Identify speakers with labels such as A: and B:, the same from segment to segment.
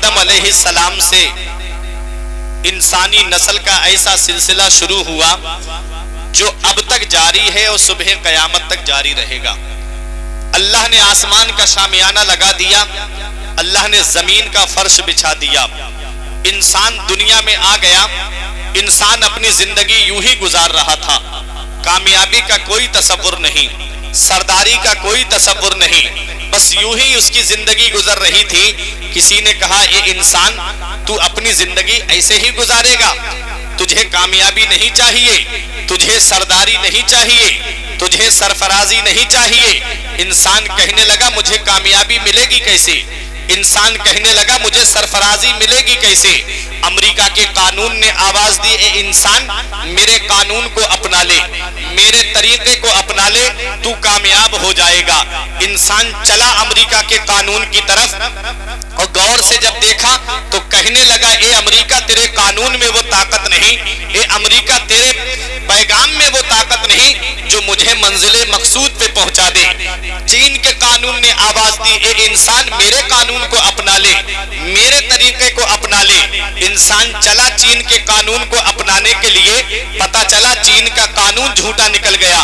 A: آدم علیہ السلام سے انسانی نسل کا ایسا سلسلہ شروع ہوا جو اب تک جاری ہے اور صبح قیامت تک جاری رہے گا۔ اللہ نے آسمان کا شامیانہ لگا دیا، اللہ نے زمین کا فرش بچھا دیا، انسان دنیا میں آ گیا، انسان اپنی زندگی یوں ہی گزار رہا تھا، کامیابی کا کوئی تصور نہیں، سرداری کا کوئی تصور نہیں، بس یوں ہی اس کی زندگی گزر رہی تھی۔ کسی نے کہا اے انسان تو اپنی زندگی ایسے ہی گزارے گا، تجھے کامیابی نہیں چاہیے، تجھے سرداری نہیں چاہیے، تجھے سرفرازی نہیں چاہیے۔ انسان کہنے لگا مجھے کامیابی ملے گی کیسے، انسان کہنے لگا مجھے سرفرازی ملے گی کیسے۔ امریکہ کے قانون نے آواز دی اے انسان میرے قانون کو اپنا لے، میرے طریقے کو اپنا لے، تو کامیاب ہو جائے گا۔ انسان چلا امریکہ کے قانون کی طرف اور غور سے جب دیکھا تو کہنے لگا اے امریکہ تیرے قانون میں وہ طاقت نہیں، اے امریکہ تیرے پیغام میں وہ طاقت نہیں جو مجھے منزل مقصود پہ پہنچا دے۔ چین کے قانون نے آواز دی اے انسان میرے قانون کو اپنا لے، میرے طریقے کو اپنا لے۔ انسان چلا چین کے قانون کو اپنانے کے لیے، پتا چلا چین کا قانون جھوٹا نکل گیا۔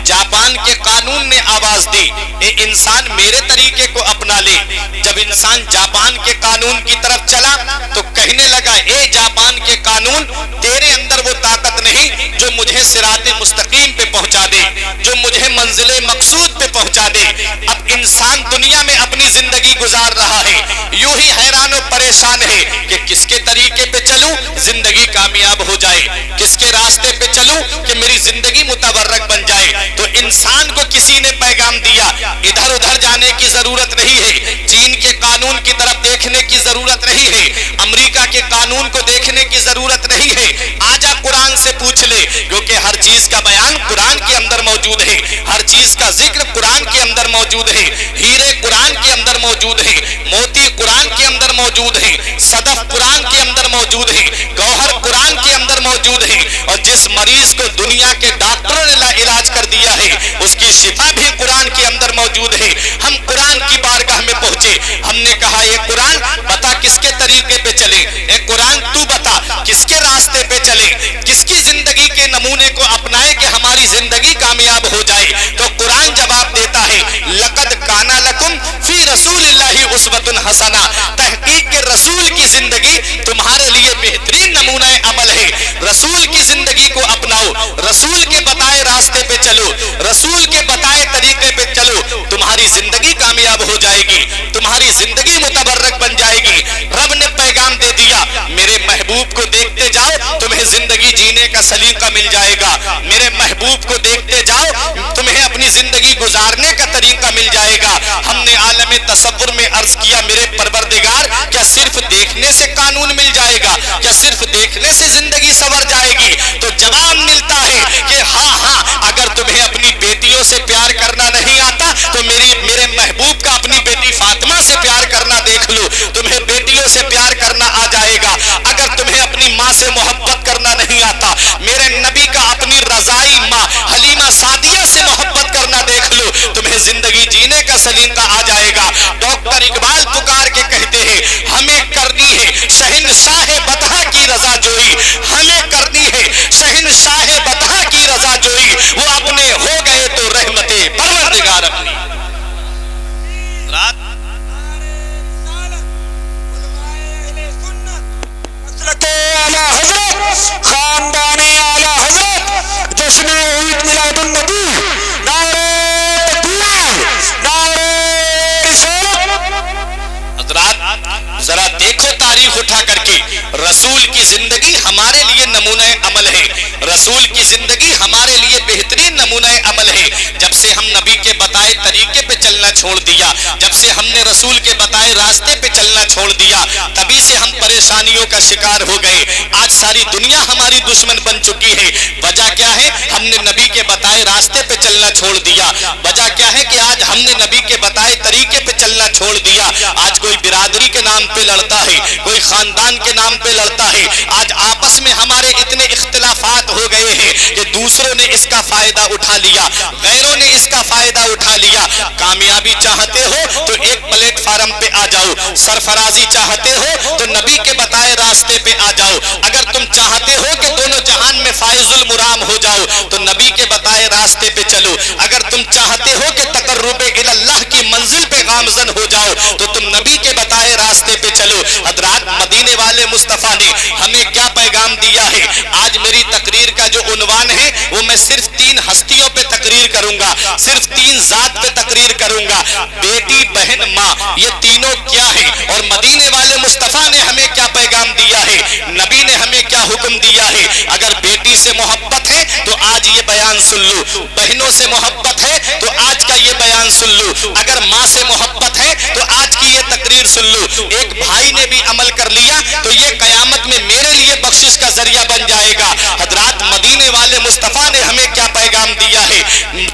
A: جاپان کے قانون نے آواز دی اے انسان میرے طریقے کو اپنا لے۔ جب انسان جاپان کے قانون کی طرف چلا تو کہنے لگا اے جاپان کے قانون تیرے اندر وہ طاقت نہیں جو مجھے صراط مستقیم پہ پہنچا دے، جو مجھے منزل مقصود پہ پہنچا دے۔ اب انسان دنیا میں اپنی زندگی گزار رہا ہے، یوں ہی حیران و پریشان ہے کہ کس کے طریقے پہ چلوں زندگی کامیاب ہو جائے، کس کے راستے پہ چلوں کہ میری زندگی متبرک بن جائے۔ تو انسان کو کسی نے پیغام دیا ادھر ادھر جانے کی ضرورت نہیں ہے، چین کے قانون کی طرف دیکھنے کی ضرورت نہیں ہے، امریکہ کے قانون کو دیکھنے کی ضرورت نہیں ہے، آجا قرآن سے پوچھ لے، کیونکہ ہر چیز کا بیان قرآن کے اندر موجود ہے، ہر چیز کا ذکر قرآن کے اندر موجود ہے، ہیرے قرآن کے اندر موجود ہے، موتی قرآن کے اندر موجود ہے، صدف قرآن کے اندر موجود ہے، گوہر قرآن کے اندر موجود ہے، اور جس مریض کو دنیا کے ڈاکٹروں نے علاج کر دیا ہے اس کی شفا بھی قرآن کے اندر موجود ہے۔ ہم قرآن کی بارگاہ میں پہنچے، ہم نے کہا اے قرآن بتا کس کے طریقے پہ چلے، اے قرآن تو بتا کس کے راستے پہ چلے، کس کی زندگی کے نمونے کو اپنائے کہ ہماری زندگی کامیاب ہو جائے۔ تو قرآن جواب دیتا ہے لقد کان لکم فی رسول اللہ اسوۃ حسنہ، تحقیق کے رسول کی زندگی تمہارے لیے بہترین نمونہ عمل ہے۔ رسول کی زندگی کو اپناؤ، رسول کے بتائے راستے پہ چلو، رسول کے بتائے طریقے پہ چلو، تمہاری زندگی کامیاب ہو جائے گی، تمہاری زندگی متبرک بن جائے گی۔ رب نے پیغام دے دیا میرے محبوب کو دیکھتے جاؤ تمہیں زندگی جینے کا سلیقہ مل جائے گا، میرے محبوب کو دیکھتے جاؤ تمہیں اپنی زندگی گزارنے کا طریقہ مل جائے گا۔ ہم نے عالم تصور میں عرض کیا میرے پروردگار کیا صرف دیکھنے سے قانون مل جائے گا، کیا صرف دیکھنے سے زندگی سنور جائے گی؟ تو جواب ملتا ہے کہ ہاں اگر تمہیں اپنی بیٹیوں سے پیار کرنا نہیں آتا تو میرے محبوب کا اپنی بیٹی فاطمہ سے پیار کرنا دیکھ لو، تمہیں بیٹیوں سے پیار کرنا آ جائے گا۔ اگر تمہیں اپنی ماں سے محبت کرنا نہیں آتا میرے نبی کا اپنی رضائی ماں حلیمہ سعدیہ سے محبت کرنا دیکھ لو، تمہیں زندگی جینے کا سلیقہ آ جائے گا۔ ڈاکٹر اقبال پکار کے کہتے ہیں ہمیں کرنی ہے شہنشاہ بدہا کی رضا جوئی، ہمیں کرنی ہے شہنشاہ بدہا کی رضا جوئی، وہ اپنے ہو گئے تو رحمت پروردگار اپنی۔ رات
B: اعلیٰ حضرت خاندانی اعلیٰ حضرت جشن عید میلاد النبی، نعرہ تکبیر، نعرہ رسالت۔
A: حضرات ذرا دیکھو تاریخ اٹھا کر کے، رسول کی زندگی ہمارے لیے نمونہ عمل ہے، رسول کی زندگی ہمارے لیے بہترین نمونہ عمل ہے۔ جب سے ہم نبی کے بتائے طریقے پہ چلنا چھوڑ دیا، جب سے ہم نے رسول کے بتائے راستے پہ چلنا چھوڑ دیا، تبھی سے ہم پریشانیوں کا شکار ہو گئے۔ آج ساری دنیا ہماری دشمن بن چکی ہے۔ وجہ کیا ہے؟ ہم نے نبی کے بتائے راستے پہ چلنا چھوڑ دیا۔ وجہ کیا ہے کہ آج ہم نے نبی کے بتائے طریقے پہ چلنا چھوڑ دیا. آج کوئی برادری کے نام پہ لڑتا ہے, کوئی خاندان کے نام پہ لڑتا ہے. آج آپس میں ہمارے اتنے اختلافات ہو گئے ہیں کہ دوسروں نے اس کا فائدہ اٹھا لیا, غیروں نے اس کا فائدہ اٹھا لیا. کامیابی چاہتے ہو تو ایک پلیٹ فارم پہ آ جاؤ, سرفرازی چاہتے ہو تو نبی کے بتائے راستے پہ آ جاؤ. اگر تم چاہتے ہو کہ دونوں جہان میں فائز المرام ہو جاؤ تو نبی کے بتائے راستے پہ چلو. اگر تم چاہتے ہو کہ تقرب اللہ کی منزل پہ گامزن ہو جاؤ تو تم نبی کے بتائے راستے پہ چلو. حضرات, مدینے والے مصطفیٰ نے ہمیں کیا پیغام دیا ہے؟ آج میری تقریر کا جو عنوان ہے وہ میں صرف 3 ہستیوں پہ تقریر کروں گا, صرف 3 ذات پہ تقریر کروں گا. بیٹی, بہن, ماں, یہ تینوں کیا ہیں اور مدینے والے مصطفیٰ نے ہمیں کیا پیغام دیا ہے, نبی نے ہمیں کیا حکم دیا ہے. اگر بیٹی سے محبت ہے تو آج یہ بیان سن لو, بہنوں سے محبت ہے تو آج کا یہ بیان سن لو, اگر ماں سے محبت ہے تو آج کی یہ تقریر سن لو. ایک بھائی نے بھی عمل کر لیا تو یہ قیامت میں میرے لیے بخشش کا ذریعہ بن جائے گا. حضرات, مدینے والے مصطفیٰ نے ہمیں کیا پیغام دیا ہے؟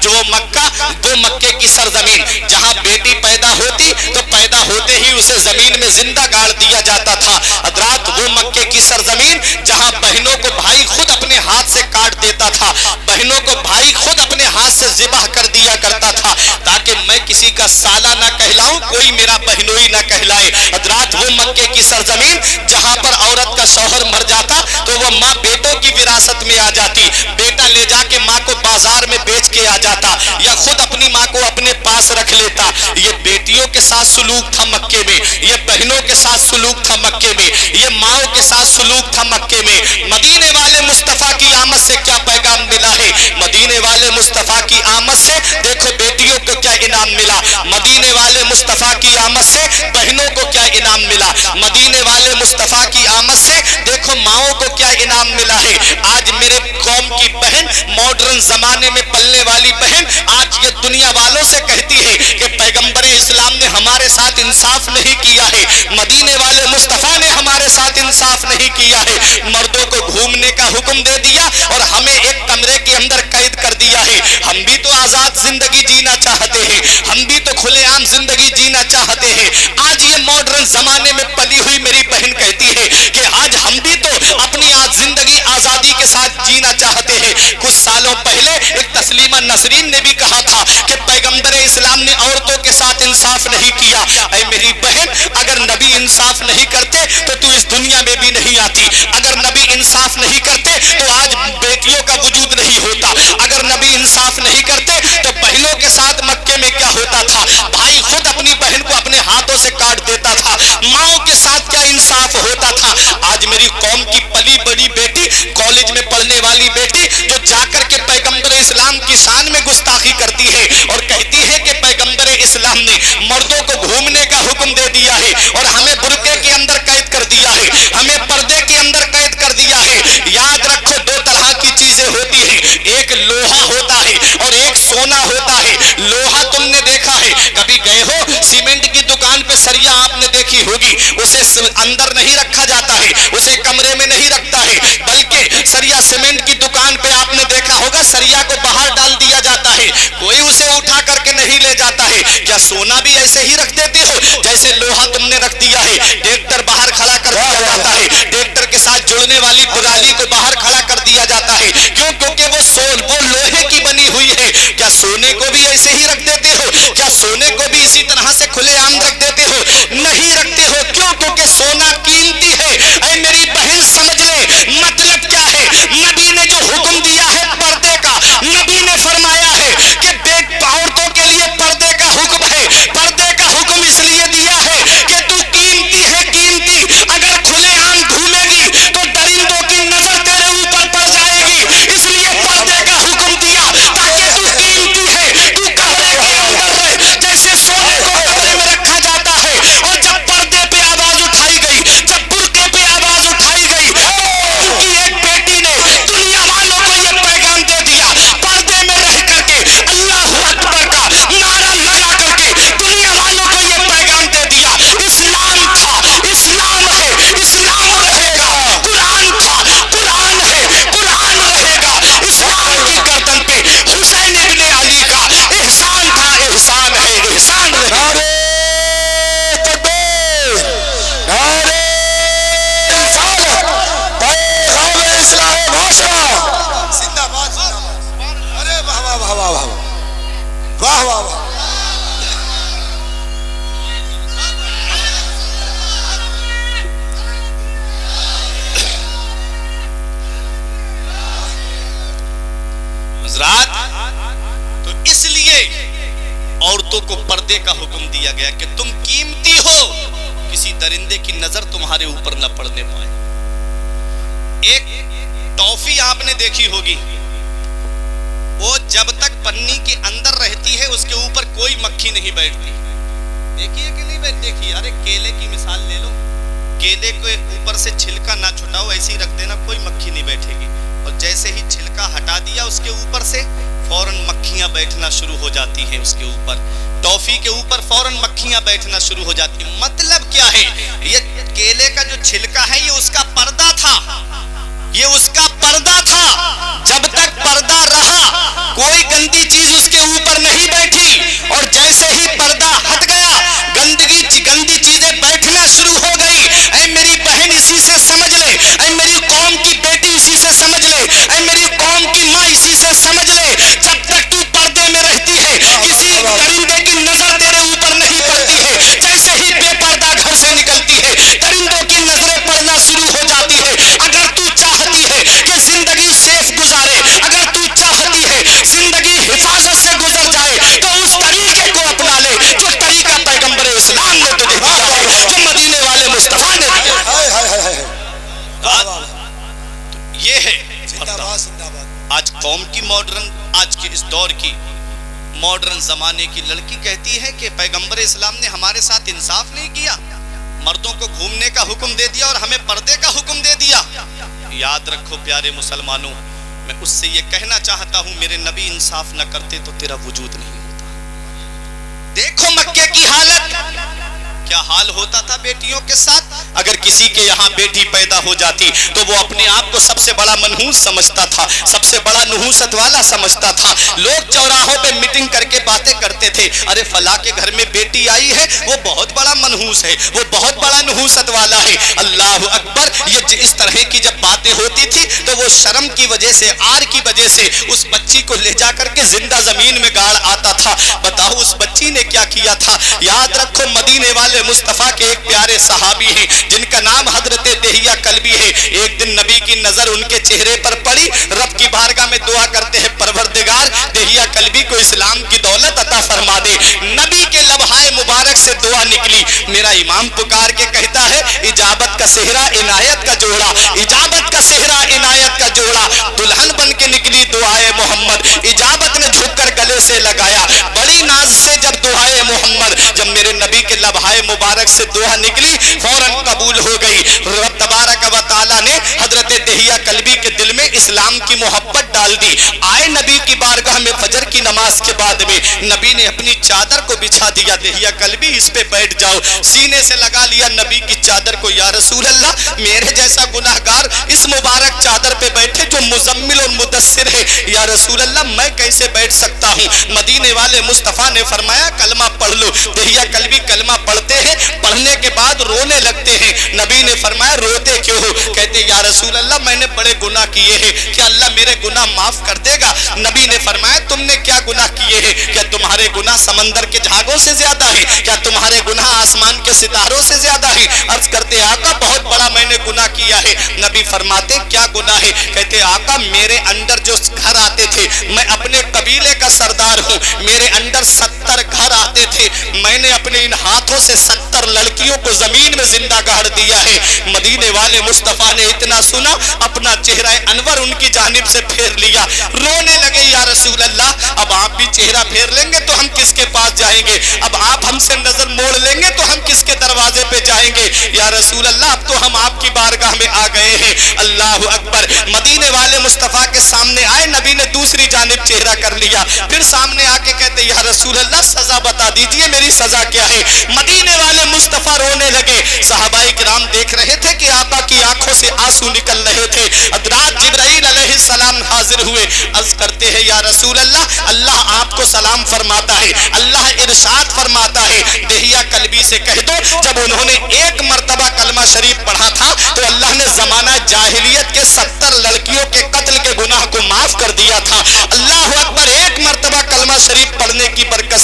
A: جو مکہ, وہ مکے کی سرزمین جہاں بیٹی پیدا ہوتی تو پیدا ہوتے ہی اسے زمین میں زندہ گاڑ دیا جاتا تھا. حضرات, وہ مکے کی سرزمین جہاں بہنوں کو بھائی خود اپنے ہاتھ سے کاٹ دیتا تھا, بہنوں کو بھائی خود اپنے ہاتھ سے ذبح کر دیا کرتا تھا تاکہ میں کسی کا سالہ نہ کہلاؤں, کوئی میرا بہنوئی نہ کہلائے. حضرات, وہ مکے کی سرزمین جہاں پر عورت کا شوہر مر جاتا تو وہ ماں بیٹوں کی وراثت میں آ جاتی, بیٹا لے جا کے ماں کو بازار میں بیچ کے آ جاتا یا خود اپنی ماں کو اپنے پاس رکھ لیتا. یہ بیٹیوں کے ساتھ سلوک تھا مکے میں, یہ بہنوں کے ساتھ سلوک تھا مکے میں, یہ ماؤں کے ساتھ سلوک تھا مکے میں. مدینے والے مصطفیٰ کی آمد سے کیا پیغام ملا ہے؟ مدینے والے مصطفیٰ کی آمد سے دیکھو بیٹیوں کو کیا انعام ملا, مدینے والے مصطفیٰ کی آمد سے بہنوں کو کیا انعام ملا, مدینے والے مصطفیٰ کی آمد سے دیکھو ماؤں کو کیا انعام ملا ہے. آج میرے قوم کی بہن, ماڈرن زمانے میں پلنے والی بہن, آج یہ دنیا والوں سے کہتی ہے کہ پیغمبر اسلام نے ہمارے ساتھ انصاف نہیں کیا ہے, مدینے والے مصطفیٰ نے ہمارے ساتھ انصاف نہیں کیا ہے. مردوں کو گھومنے کا حکم دے دیا اور ہمیں ایک کمرے کے اندر قید کر دیا ہے. ہم بھی تو آزاد زندگی جینا چاہتے ہیں, ہم بھی تو کھلے عام زندگی جینا چاہتے ہیں. آج یہ ماڈرن زمانے میں پلی ہوئی میری بہن کہتی ہے کہ آج ہم بھی تو اپنی زندگی آزادی کے ساتھ جینا چاہتے ہیں. کچھ سالوں پہلے ایک تسلیمہ نسرین نے بھی کہا تھا کہ پیغمبر اسلام نے عورتوں کے ساتھ انصاف نہیں کیا. اے میری بہن, اگر نبی انصاف نہیں کرتے تو تو اس دنیا میں بھی نہیں آتی. اگر نبی انصاف نہیں کرتے تو آج بیٹیوں کا وجود نہیں ہوتا. اگر نبی انصاف نہیں کرتے تو بہنوں کے ساتھ مکے میں کیا ہوتا تھا, بھائی خود اپنی بہن کو اپنے ہاتھوں سے کاٹ دیتا تھا. ماؤں کے ساتھ کیا انصاف ہوتا تھا. آج میری قوم کی پلی بڑی بیٹی, کالج میں پڑھنے والی بیٹی, جو جا کر کے پیغمبر اسلام کی شان میں گستاخی کرتی ہے اور کہتی ہے کہ پیغمبر اسلام نے مردوں کو گھومنے کا حکم دے دیا ہے اور ہمیں برقعے کے اندر قید کر دیا ہے, ہمیں پردے کے اندر قید کر دیا ہے. یاد رکھو, 2 طرح کی چیزیں ہوتی ہیں, ایک لوہا ہوتا ہے اور ایک سونا ہوتا ہے. لوہا تم نے دیکھا ہے, کبھی گئے ہو سیمنٹ کی دکان پہ سریا آپ نے دیکھی ہوگی, اسے اندر نہیں رکھا جاتا ہے, اسے کمرے میں نہیں رکھتا ہے, بلکہ سریا سیمنٹ کی دکان پہ آپ نے دیکھا ہوگا سریا کو باہر ڈال دیا جاتا ہے, کوئی اسے اٹھا کر کے نہیں لے جاتا ہے. کیا سونا بھی ایسے ہی رکھ دیتے ہو جیسے لوہا تم نے رکھ دیا ہے؟ ٹریکٹر باہر کھڑا کر دیا جاتا ہے, ٹریکٹر کے ساتھ جڑنے والی پرالی کو باہر کھڑا کر دیا جاتا ہے. کیوں؟ کیونکہ وہ لوہے کی بنی ہوئی ہے. کیا سونے کو بھی ایسے ہی رکھ دیتے ہو؟ کیا سونے کو بھی اسی طرح سے کھلے عام رکھ دیتے ہو؟ نہیں رکھتے ہو. کیوں؟ کیونکہ سونا قیمتی ہے. اے میری بہن سمجھ لے مطلب کیا ہے. نبی نے جو حکم دیا ہے پردے کا, نبی نے فرمایا ہے کہ عورتوں کے لیے پردے کا حکم ہے. پردے کا حکم اس لیے دیا ہے کہ تو قیمت
B: واہ واہ واہ.
A: حضرات تو اس لیے عورتوں کو پردے کا حکم دیا گیا کہ تم قیمتی ہو، کسی درندے کی نظر تمہارے اوپر نہ پڑنے پائے. ایک ٹافی آپ نے دیکھی ہوگی، وہ جب تک پنی کے اندر رہتی ہے اس کے اوپر کوئی مکھی نہیں بیٹھتی. دیکھیے کہ نہیں دیکھیے، ارے کیلے کی مثال لے لو، کیلے کے اوپر سے چھلکا نہ چھٹاؤ، ایسے ہی رکھ دینا، کوئی مکھی نہیں بیٹھے گی. اور جیسے ہی چھلکا ہٹا دیا اس کے اوپر سے فوراً مکھیاں بیٹھنا شروع ہو جاتی ہیں. اس کے اوپر ٹافی کے اوپر فوراً مکھیاں بیٹھنا شروع ہو جاتی ہیں. مطلب کیا ہے؟ یہ کیلے کا جو چھلکا ہے یہ اس کا پردہ تھا، یہ اس کا پردہ تھا. جب تک پردہ رہا کوئی گندی چیز اس کے اوپر نہیں بیٹھی، اور جیسے ہی پردہ ہٹ گیا گندی چیزیں بیٹھنا شروع ہو گئی. اے میری بہن اسی سے سمجھ لے، اے میری قوم کی بیٹی اسی سے سمجھ لے، اے میری قوم کی ماں اسی سے سمجھ لے، جب تک تو پردے میں رہتی ہے کسی درندے کی نظر تیرے اوپر نہیں پڑتی ہے. جیسے ہی بے پردہ گھر سے نکلتی ہے درندوں کی نظریں پڑنا شروع ہو جاتی ہے. اگر تو چاہتی ہے کہ زندگی سیف گزارے، اگر تو چاہتی ہے زندگی حفاظت سے گزر جائے، تو اس طریقے کو اپنا لے جو طریقہ پیغمبر اسلام نے تجھے دیا ہے، جو مدینے والے مصطفیٰ نے دیا ہے. یہ ہے آج قوم کی ماڈرن، آج کے اس دور کی ماڈرن زمانے کی لڑکی کہتی ہے کہ پیغمبر اسلام نے ہمارے ساتھ انصاف نہیں کیا، مردوں کو گھومنے کا حکم دے دیا اور ہمیں پردے کا حکم دے دیا. یاد رکھو پیارے مسلمانوں، میں اس سے یہ کہنا چاہتا ہوں میرے نبی انصاف نہ کرتے تو تیرا وجود نہیں ہوتا. دیکھو مکے کی حالت، کیا حال ہوتا تھا بیٹیوں کے ساتھ. اگر کسی کے یہاں بیٹی پیدا ہو جاتی تو وہ اپنے آپ کو سب سے بڑا منحوس سمجھتا تھا، سب سے بڑا نحوست والا سمجھتا تھا. لوگ چوراہوں پہ میٹنگ کر کے باتیں کرتے تھے، ارے فلاں کے گھر میں بیٹی آئی ہے، وہ بہت بڑا منحوس ہے، وہ بہت بڑا نحوست والا ہے. اللہ اکبر. یہ اس طرح کی جب باتیں ہوتی تھی تو وہ شرم کی وجہ سے، آر کی وجہ سے اس بچی کو لے جا کر کے زندہ زمین میں گاڑ آتا تھا. بتاؤ اس بچی نے کیا کیا تھا. یاد رکھو مدینے والے مصطفیٰ کے ایک پیارے صحابی ہیں جن کا نام حضرت دہیہ کلبی ہے. ایک دن نبی کی نظر ان کے چہرے پر پڑی، رب کی بارگاہ میں دعا کرتے ہیں پروردگار دہیہ کلبی کو اسلام کی دولت عطا فرما دے. نبی کے لبہائے مبارک سے دعا نکلی. میرا امام پکار کے کہتا ہے اجابت کا صحرا عنایت کا جوڑا، اجابت کا صحرا عنایت کا جوڑا. دلہن بن کے نکلی دعائے محمد، اجابت نے جھک کر گلے سے لگایا. بڑی ناز سے جب دعائے محمد، جب میرے نبی کے لبہائے مبارک سے دعا نکلی فوراً قبول ہو گئی. رب تبارک و تعالی نے حضرت دہیہ کلبی کے دل میں اسلام کی محبت ڈال دی. آئے نبی کی بارگاہ میں فجر کی نماز کے بعد میں نبی نے اپنی چادر کو بچھا دیا. دہیہ کلبی اس پہ بیٹھ جاؤ. سینے سے لگا لیا نبی کی چادر کو. یا رسول اللہ میرے جیسا گناہگار اس مبارک چادر پہ بیٹھے جو مزمل اور مدثر ہے، یا رسول اللہ میں کیسے بیٹھ سکتا ہوں. مدینے والے مصطفیٰ نے فرمایا کلمہ پڑھ لو. دہیہ کلبی کلمہ پڑھتے ہیں، پڑھنے کے بعد رونے لگتے ہیں. نبی نے فرمایا روتے کیوں ہو؟ کہتے یا رسول اللہ میں نے بڑے گناہ کیے ہیں، کیا اللہ میرے گناہ معاف کر دے گا؟ نبی نے فرمایا تم نے کیا گناہ کیے ہیں؟ کیا تمہارے گناہ سمندر کے جھاگوں سے زیادہ ہیں؟ کیا تمہارے گناہ آسمان کے ستاروں سے زیادہ ہیں؟ عرض کرتے آقا بہت بڑا میں نے گناہ کیا ہے. نبی فرماتے کیا گناہ ہے؟ کہتے آقا میرے اندر جو گھر آتے تھے، میں اپنے قبیلے کا سردار ہوں، میرے اندر 70 گھر آتے تھے، میں نے اپنے ان ہاتھوں سے 70 لڑکیوں کو زمین میں زندہ گاڑ دیا ہے. مدینے والے مصطفیٰ نے اتنا سنا اپنا چہرہ انور ان کی جانب سے پھیر لیا. رونے لگے یا رسول اللہ اب آپ بھی چہرہ پھیر لیں گے تو ہم کس کے پاس جائیں گے؟ اب آپ ہم سے نظر موڑ لیں گے تو ہم کس کے دروازے پہ جائیں گے؟ یا رسول اللہ اب تو ہم آپ کی بارگاہ میں آ گئے ہیں. اللہ اکبر. مدینے والے مصطفیٰ کے سامنے آئے. نبی نے دوسری جانب چہرہ کر لیا. پھر سامنے آ کے کہتے یا رسول اللہ سزا بتا دیجئے میری سزا کیا ہے؟ مدینے والے مصطفیٰ رونے لگے. صحابہ کرام دیکھ رہے تھے کہ آقا کی آنکھوں سے آنسو نکل رہے تھے. حضرات جبرائیل علیہ السلام حاضر ہوئے. عرض کرتے ہیں یا رسول اللہ اللہ آپ کو سلام فرماتا ہے، اللہ ارشاد فرماتا ہے دہیہ کلبی سے کہہ دو جب انہوں نے ایک مرتبہ کلمہ شریف پڑھا تھا تو اللہ نے زمانہ جاہلیت کے 70 لڑکیوں کے قتل کے گناہ کو معاف کر دیا تھا. اللہ اکبر. ایک مرتبہ کلمہ شریف پڑھنے کی برکت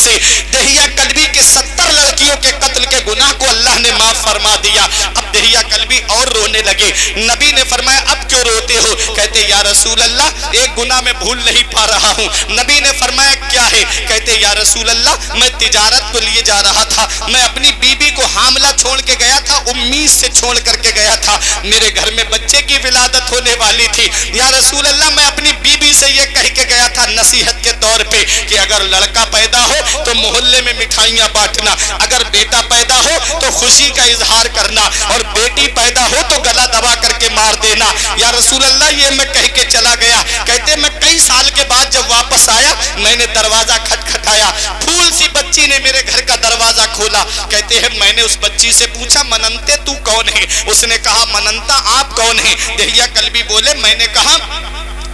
A: اب دہیا کلبی اور رونے لگے. نبی نے فرمایا اب کیوں روتے ہو؟ کہتے یا رسول اللہ ایک گناہ میں بھول نہیں پا رہا ہوں. نبی نے فرمایا کیا ہے؟ کہتے یا رسول اللہ میں تجارت کو لیے جا رہا تھا, میں اپنی بیوی کو حاملہ چھوڑ کے گیا تھا, امید سے چھوڑ کر کے گیا تھا, میرے گھر میں بچے کی ولادت ہونے والی تھی. یا رسول اللہ میں اپنی بیوی سے یہ کہہ کے گیا تھا نصیحت کے طور پہ کہ اگر لڑکا پیدا ہو تو محلے میں مٹھائیاں بانٹنا, اگر بیٹا پیدا ہو تو خوشی کا اظہار کرنا, اور بیٹی پیدا ہو تو گلا دبا کر کے مار دینا. یا رسول اللہ یہ میں کہہ کے چلا گیا. کہتے میں کئی سال کے بعد جب واپس آیا میں نے دروازہ کھٹکھٹایا, پھول سی بچی نے میرے گھر کا دروازہ کھولا. کہتے ہیں میں نے اس بچی سے پوچھا مننتے تو کون ہے؟ اس نے کہا مننتا آپ کون ہیں؟ دہیا کلبی بولے میں نے کہا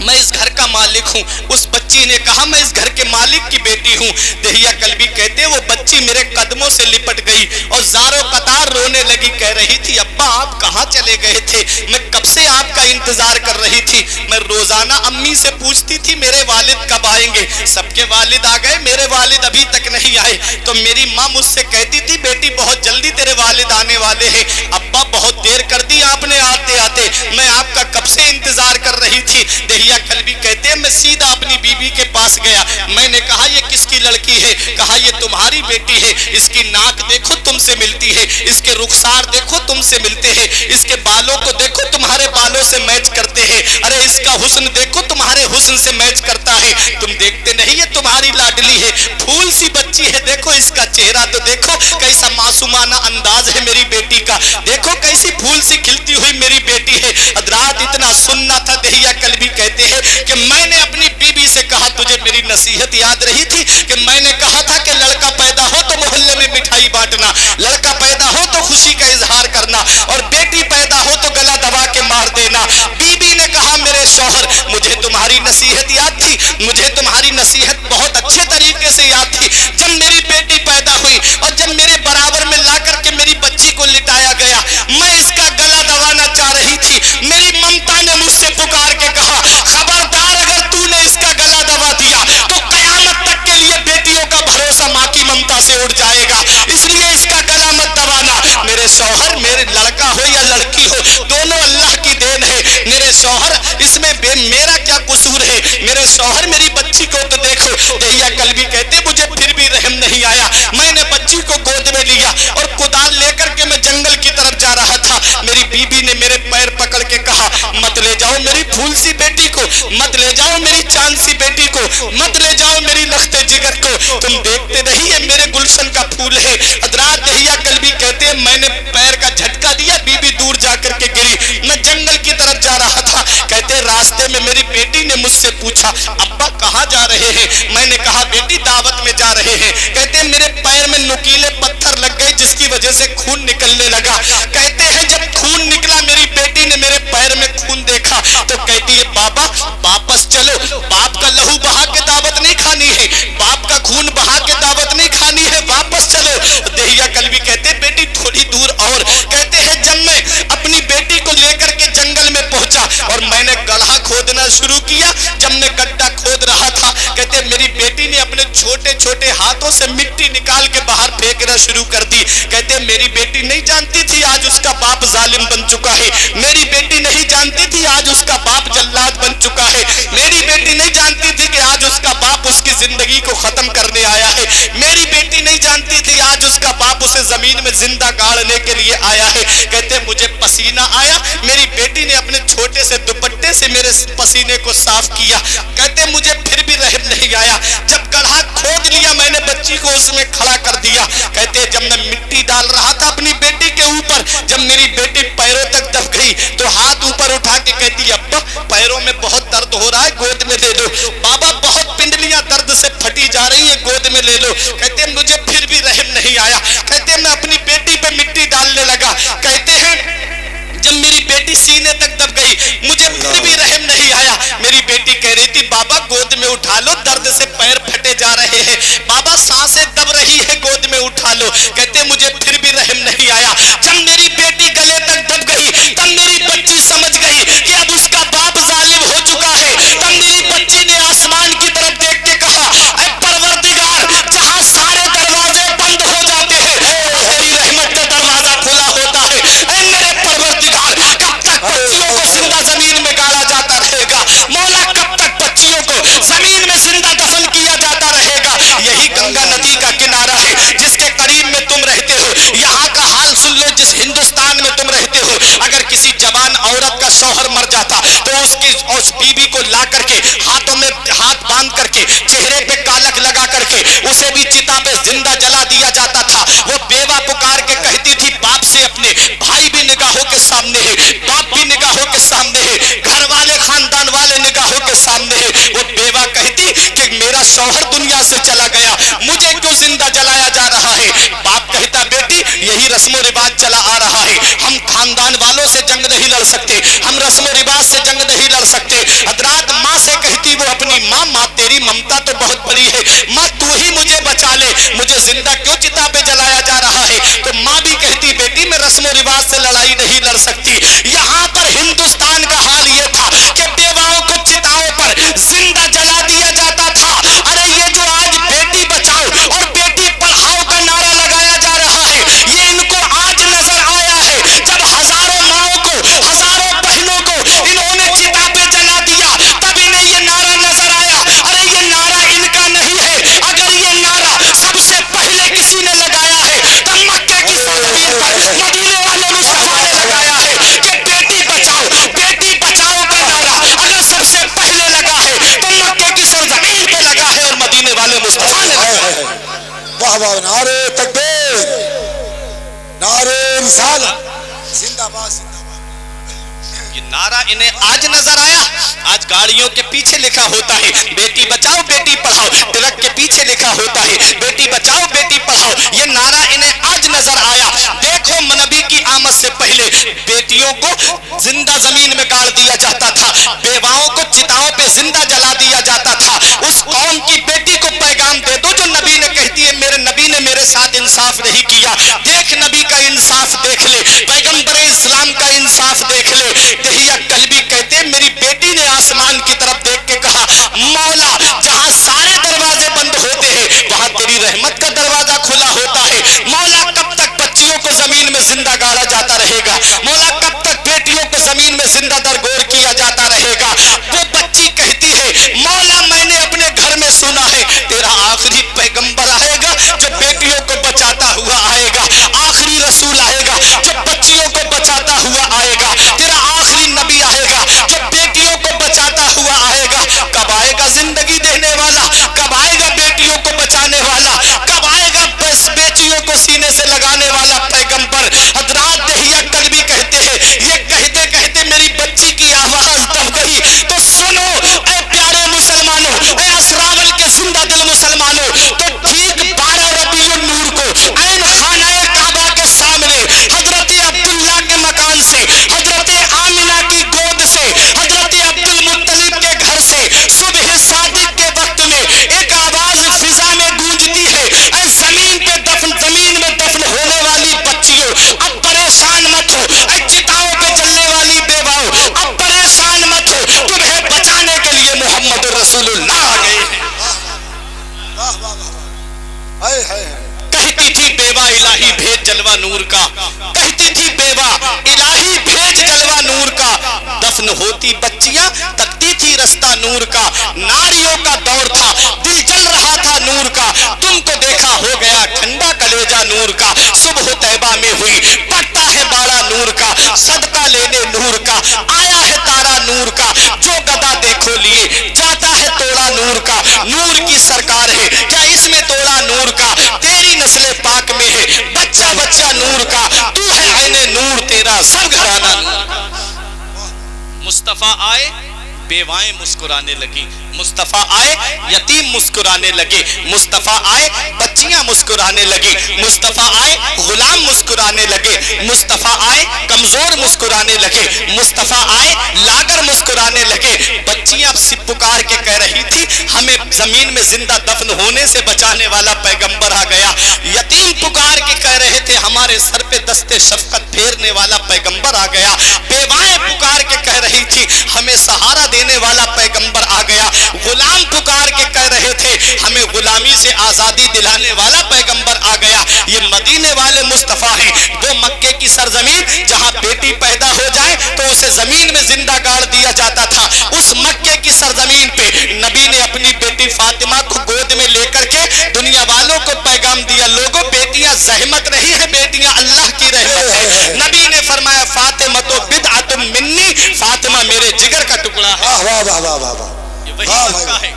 A: میں اس گھر کا مالک ہوں. اس بچی نے کہا میں اس گھر کے مالک کی بیٹی ہوں. دہیا کلبی کہتے وہ بچی میرے قدموں سے لپٹ گئی اور زاروں قطار رونے لگی, کہہ رہی تھی ابا آپ کہاں چلے گئے تھے؟ میں کب سے آپ کا انتظار کر رہی تھی. میں روزانہ امی سے پوچھتی تھی میرے والد کب آئیں گے, سب کے والد آ گئے, میرے والد ابھی تک نہیں آئے. تو میری ماں مجھ سے کہتی تھی بیٹی بہت جلدی تیرے والد آنے والے ہیں. ابا بہت دیر کر دی آپ نے آتے آتے, میں آپ کا کب سے انتظار کر رہی تھی. دہیا کلبی کہتے ہیں میں سیدھا اپنی بیوی کے پاس گیا, میں نے کہا یہ کس کی لڑکی ہے؟ کہا یہ تمہاری بیٹی ہے, اس کی ناک دیکھو تم سے ملتی ہے, اس کے رخسار دیکھو تم سے ملتے ہیں, اس کے بالوں کو دیکھو تمہارے بالوں سے میچ کرتے ہیں, ارے اس کا حسن دیکھو تمہارے حسن سے میچ کرتا ہے, تم دیکھتے نہیں یہ تمہاری لاڈلی ہے, پھول سی بچی ہے, دیکھو اس کا چہرہ تو دیکھو کیسا معصومانہ انداز ہے میری بیٹی کا, دیکھو کیسی پھول سی کھلتی ہوئی میری بیٹی ہے. حضرات اتنا سننا تھا. دہیا کلبی کہتے ہیں کہ میں نے اپنی بیوی سے کہا تجھے میری نصیحت یاد رہی تھی کہ میں نے کہا تھا کہ لڑکا پیدا ہو تو محلے میں مٹھائی بانٹنا, لڑکا پیدا ہو تو خوشی کا اظہار کرنا, اور بیٹی پیدا ہو تو گلا دبا کے مار دینا. بیوی نے کہا میرے شوہر مجھے تمہاری نصیحت یاد تھی, مجھے تمہاری نصیحت بہت اچھے طریقے سے یاد تھی. جب میری بیٹی پیدا ہوئی اور جب میرے برابر میں لا کر کے میری بچی کو لٹایا گیا, میں اس کا گلا دبانا چاہ رہی تھی. میری ممتا نے مجھ سے پکار کے کہا خبردار اگر تو نے اس کا گلا دبا دیا تو قیامت تک کے لیے بیٹیوں کا بھروسہ ماں کی ممتا سے اڑ جائے گا, اس لیے اس کا گلا مت دبانا. میرے شوہر میرے لڑکا ہو یا لڑکی ہو دونوں اللہ کی دین ہے, میرے شوہر اس میں میرا کیا قصور ہے؟ میرے شوہر میری بچی کو تو دیکھو. دہیا کلبی کہتے مجھے پھر بھی رحم نہیں آیا, میں نے بچی کو گود میں لیا اور کدال لے کر کے میں جنگل کی طرف جا رہا تھا. میری بیوی نے میرے پیر پکڑ کے کہا مت لے جاؤ میری پھول سی بیٹی کو, مت لے جاؤ میری چاند سی بیٹی کو, مت لے جاؤ میری لخت جگر کو, تم دیکھتے نہیں یہ میرے گلشن کا پھول ہے. حضرات دہیا کلبی کہتے ہیں میں نے پیر کا جھٹکا دیا, بیوی دور جا کر کے گری. میں جنگل کی طرف جا رہا تھا. کہتے راستے میں میری بیٹی نے مجھ سے پوچھا ابا کہاں جا رہے ہیں؟ میں نے کہا بیٹی دعوت میں جا رہے ہیں. کہتے میرے پیر میں نکیلے پتھر لگ گئے جس کی وجہ سے خون نکلنے لگا. کہتے ہیں جب خون نکلا میری بیٹی نے میرے پیر میں خون دیکھا تو کہتی ہے بابا واپس چلو, باپ کا لہو بہا کے دعوت نہیں کھانی ہے, باپ کا خون بہا کے دعوت نہیں کھانی ہے, واپس چلو. دہیا کلبی کہتے بیٹی تھوڑی دور اور. کہتے ہیں جب میں اپنی بیٹی کو لے کر کے جنگل میں پہنچا اور میں نے گڑھا کھودنا شروع کیا, جب میں گڈھا کھود رہا تھا کہتے میری بیٹی نے اپنے چھوٹے چھوٹے ہاتھوں سے مٹی نکال کے باہر پھینکنا شروع کر دی. کہتے میری بیٹی نہیں جانتی تھی آج اس کا باپ ظالم بن چکا ہے, میری بیٹی نہیں جانتی تھی آج اس کا باپ جلاد بن چکا ہے, میری بیٹی نہیں جانتی تھی کہ آج اس کا باپ اس کی زندگی کو ختم کرنے آیا ہے, میری بیٹی نہیں جانتی تھی آج اس کا باپ اسے زمین میں زندہ گاڑنے کے لیے آیا ہے. کہتے مجھے پسینہ آیا, میری بیٹی نے اپنے چھوٹے سے دوپٹے سے میرے پسینے کو صاف کیا. کہتے مجھے پھر بھی رحم نہیں آیا, جب گڑھا کھود لیا میں نے بچی کو اس میں کھڑا کر دیا. کہتے جب میں مٹی ڈال رہا تھا اپنی بیٹی کے اوپر, جب میری بیٹی پیروں تک دب گئی تو ہاتھ اوپر اٹھا کے کہتی ابا پیروں میں بہت درد ہو رہا ہے گود میں لے لو, بابا بہت پنڈلیاں درد سے پھٹی جا رہی ہیں گود میں لے لو. کہتے مجھے پھر بھی رحم نہیں آیا. کہتے میں اپنی بیٹی پہ مٹی ڈالنے لگا. کہتے ہیں جب میری بیٹی سینے تک دب گئی مجھے پھر بھی رحم نہیں آیا. میری بیٹی کہہ رہی تھی بابا گود میں اٹھا لو, درد سے پیر پھٹے جا رہے ہیں, بابا سانسیں دب رہی ہے گود میں اٹھا لو. کہتے مجھے پھر بھی رحم نہیں آیا. جب میری بیٹی گلے تک دب گئی تب میری بچی سمجھ گئی کہ اب اس کا باپ ظالم ہو چکا ہے. تب میری بچی نے آسمان کی طرف دیکھ کے کہا اے پروردگار, جہاں سارے دروازے بند ہو جاتے ہیں تیری رحمت کا دروازہ کھلا ہوتا ہے. اے خاندان والوں سے جنگ نہیں لڑ سکتے, ہم رسم و رواج سے جنگ نہیں لڑ سکتے. حضرات ماں سے کہتی وہ اپنی ماں, ماں تیری ممتا تو بہت بڑی ہے, ماں تو ہی مجھے بچا لے, مجھے زندہ کیوں چتا پہ جلایا جا رہا ہے. تو ماں بھی کہتی بیٹی میں رسم و رواج سے لڑائی نہیں لڑ سکتی. یہاں پر ہندوستان کا حال یہ تھا کہ بیواؤں کو چتاؤں پر زندہ جلا دیا جاتا تھا. ارے یہ جو آج بیٹی بچاؤ اور بیٹی پڑھاؤ کا نعرہ لگایا جا رہا ہے, یہ ان کو آج نظر آیا ہے جب ہزاروں ماؤں کو, ہزاروں بہنوں کو انہوں نے چتا پہ جلا دیا, تب انہیں یہ نعرہ نظر آیا. ارے یہ نعرہ ان کا نہیں ہے, اگر یہ نعرہ سب سے پہلے کسی نے لگایا ہے تو مکے کی سرزمین پر مدینے والے مصطفیٰ نے لگایا ہے کہ بیٹی بچاؤ کا نعرہ اگر سب سے پہلے لگا ہے تو مکے کی سرزمین پہ لگا ہے اور مدینے والے مصطفیٰ نے لگایا ہے.
B: واہ واہ, نعرے تکبیر, نعرے رسالت, زندہ باد زندہ باد.
A: یہ نعرہ انہیں آج نظر آیا. آج گاڑیوں کے پیچھے لکھا ہوتا ہے بیٹی بچاؤ بیٹی پڑھاؤ, ٹرک کے پیچھے لکھا ہوتا ہے بیٹی بچاؤ بیٹی پڑھاؤ. یہ نعرہ انہیں آج نظر آیا. دیکھو نبی کی آمد سے پہلے بیٹیوں کو زندہ زمین میں گاڑ دیا جاتا تھا, بیواؤں کو چتاؤں پہ زندہ جلا دیا جاتا تھا. اس قوم کی بیٹی کو پیغام دے دو جو نبی نے کہتی ہے میرے نبی نے میرے ساتھ انصاف نہیں کیا. دیکھ نبی کا انصاف دیکھ لے, پیغمبر اسلام کا انصاف دیکھ لے. دہیا کلبی کہتے میری بیٹی نے آسمان کی طرف دیکھ کے کہا مولا جہاں سارے دروازے بند ہوتے ہیں وہاں تیری رحمت کا دروازہ کھلا ہوتا ہے. مولا کب تک بچیوں کو زمین میں زندہ گاڑا جاتا رہے گا, مولا کب تک بیٹیوں کو زمین میں زندہ درگور کیا جاتا رہے گا. وہ بچی کہتی ہے مولا میں نے اپنے گھر میں سنا ہے تیرا آخری پیغمبر آئے گا جو بیٹیوں کو بچاتا ہوا آئے گا, آخری رسول آئے گا جو بچیوں کو بچاتا ہوا آئے گا, تیرا آخری نبی آئے گا جو بیٹیوں کو بچاتا ہوا آئے گا. کب آئے گا زندگی دینے والا, کب آئے گا بیٹیوں کو بچانے والا, کب آئے گا بیٹیوں کو سینے سے لگانے والا پیغمبر. حضرات دہیا کلبی کہتے ہیں یہ کہتے کہتے میری بچی کی آواز دب گئی. تو سنو اے پیارے مسلمانوں, اے اسراول کے زندہ دل مسلمانوں, تو ٹھیک 12 ربیع النور کو عین خانہ کعبہ کے سامنے حضرت عبداللہ کے مکان سے, حضرت آمنہ کی گود سے, حضرت عبد المطلب کے گھر سے صبح صادق کے وقت میں ایک آواز فضا میں گونجتی ہے, اے زمین میں دفن ہونے والی بچیوں اب پریشان مت ہو, اے چتاؤں پہ جلنے والی بیواؤں اب پریشان مت ہو, تمہیں بچانے کے لیے محمد رسول اللہ آ گئے ہیں.
B: واہ واہ واہ, ہائے ہائے.
A: کہتی تھی بیوہ الہی بھیج جلوہ نور کا, کہتی تھی بیوہ الہی بھیج جلوہ نور کا, دفن ہوتی بچیاں تکتی تھی رستہ نور کا. ناریوں کا دور تھا دل جل رہا تھا نور کا, تم کو دیکھا ہو گیا ٹھنڈا کلیجہ نور کا. صبح طیبہ میں ہوئی پڑتا ہے باڑا نور کا, صدقہ لینے نور کا آیا ہے تارا نور کا. جو گدا دیکھو لیے جاتا ہے توڑا نور کا. نور کی سرکار ہے کیا اس میں توڑا نور کا, تیری نسل پاک میں ہے بچہ بچہ نور کا. تو ہے عین نور تیرا سب گھرانہ نور کا. مصطفیٰ آئے بیوائیں مسکرانے لگی, مصطفیٰ آئے یتیم مسکرانے لگے, مصطفیٰ آئے بچیاں مسکرانے لگی, مصطفیٰ آئے غلام مسکرانے لگے, مصطفیٰ آئے کمزور مسکرانے لگے, مصطفیٰ آئے لاگر مسکرانے لگے. بچیاں سب پکار کے کہہ رہی تھی ہمیں زمین میں زندہ دفن ہونے سے بچانے والا پیغمبر آ گیا. یتیم پکار کے کہہ رہے تھے ہمارے سر پہ دستے شفقت پھیرنے والا پیغمبر آ گیا. بیوائیں پکار کے کہہ رہی تھی ہمیں سہارا دینے والا پیغمبر آ گیا. غلام پکار کے کہہ رہے تھے ہمیں غلامی سے آزادی دلانے والا پیغمبر آ گیا. یہ مدینے والے مصطفیٰ ہیں, وہ مکے کی سرزمین جہاں بیٹی پیدا ہو جائے تو اسے زمین میں زندہ گاڑ دیا جاتا تھا. اس مکے کی سرزمین پہ نبی نے اپنی بیٹی فاطمہ کو گود میں لے کر کے دنیا والوں کو پیغام دیا لوگوں بیٹیاں زحمت نہیں ہے, بیٹیاں اللہ کی رحمت ہے. نبی نے فرمایا فاطمہ تو بدعۃ منی, فاطمہ میرے جگر کا ٹکڑا ہے.
B: واہ واہ واہ واہ واہ.
A: یہ وہی مکہ ہے,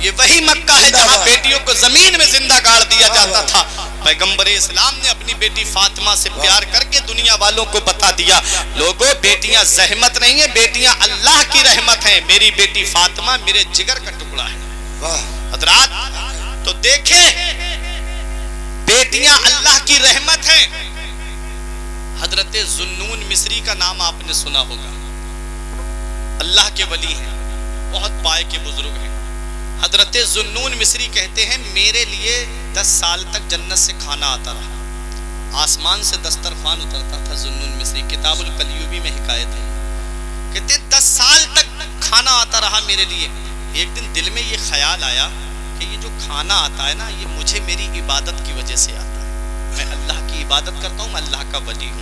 A: یہ وہی مکہ ہے جہاں بیٹیوں کو زمین میں زندہ گاڑ دیا جاتا تھا. پیغمبر اسلام نے اپنی بیٹی فاطمہ سے پیار کر کے دنیا والوں کو بتا دیا لوگوں بیٹیاں زحمت نہیں ہیں, بیٹیاں اللہ کی رحمت ہیں, میری بیٹی فاطمہ میرے جگر کا ٹکڑا ہے. حضرات تو دیکھیں بیٹیاں اللہ کی رحمت ہیں. حضرت ذوالنون مصری کا نام آپ نے سنا ہوگا، اللہ کے ولی ہیں، بہت پائے کے بزرگ ہیں۔ حضرت ذوالنون مصری کہتے ہیں میرے لیے 10 سال تک جنت سے کھانا آتا رہا، آسمان سے دسترخوان اترتا تھا۔ ذوالنون مصری کتاب القلیوبی میں حکایت ہے، کہتے 10 سال تک کھانا آتا رہا میرے لیے۔ ایک دن دل میں یہ خیال آیا کہ یہ جو کھانا آتا ہے نا، یہ مجھے میری عبادت کی وجہ سے آتا ہے، میں اللہ کی عبادت کرتا ہوں، میں اللہ کا ولی ہوں،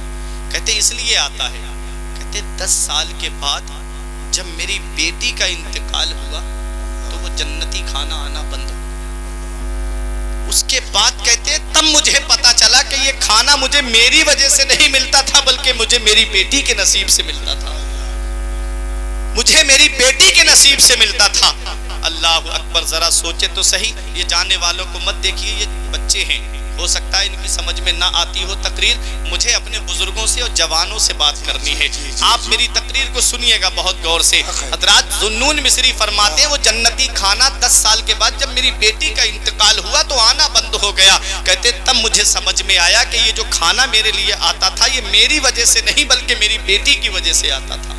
A: کہتے اس لیے آتا ہے۔ کہتے 10 سال کے بعد جب میری بیٹی کا انتقال ہوا تو وہ جنتی کھانا آنا بند ہو۔ اس کے بعد کہتے تب مجھے پتا چلا کہ یہ کھانا مجھے میری وجہ سے نہیں ملتا تھا، بلکہ مجھے میری بیٹی کے نصیب سے ملتا تھا، مجھے میری بیٹی کے نصیب سے ملتا تھا۔ اللہ اکبر، ذرا سوچے تو صحیح، یہ جانے والوں کو مت دیکھیے، یہ بچے ہیں، ہو سکتا ہے ان کی سمجھ میں نہ آتی ہو تقریر، مجھے اپنے بزرگوں سے اور جوانوں سے بات کرنی ہے۔ آپ میری تقریر کو سنیے گا بہت غور سے۔ حضرات ذوالنون مصری فرماتے ہیں وہ جنتی کھانا 10 سال کے بعد جب میری بیٹی کا انتقال ہوا تو آنا بند ہو گیا۔ کہتے تب مجھے سمجھ میں آیا کہ یہ جو کھانا میرے لیے آتا تھا یہ میری وجہ سے نہیں بلکہ میری بیٹی کی وجہ سے آتا تھا۔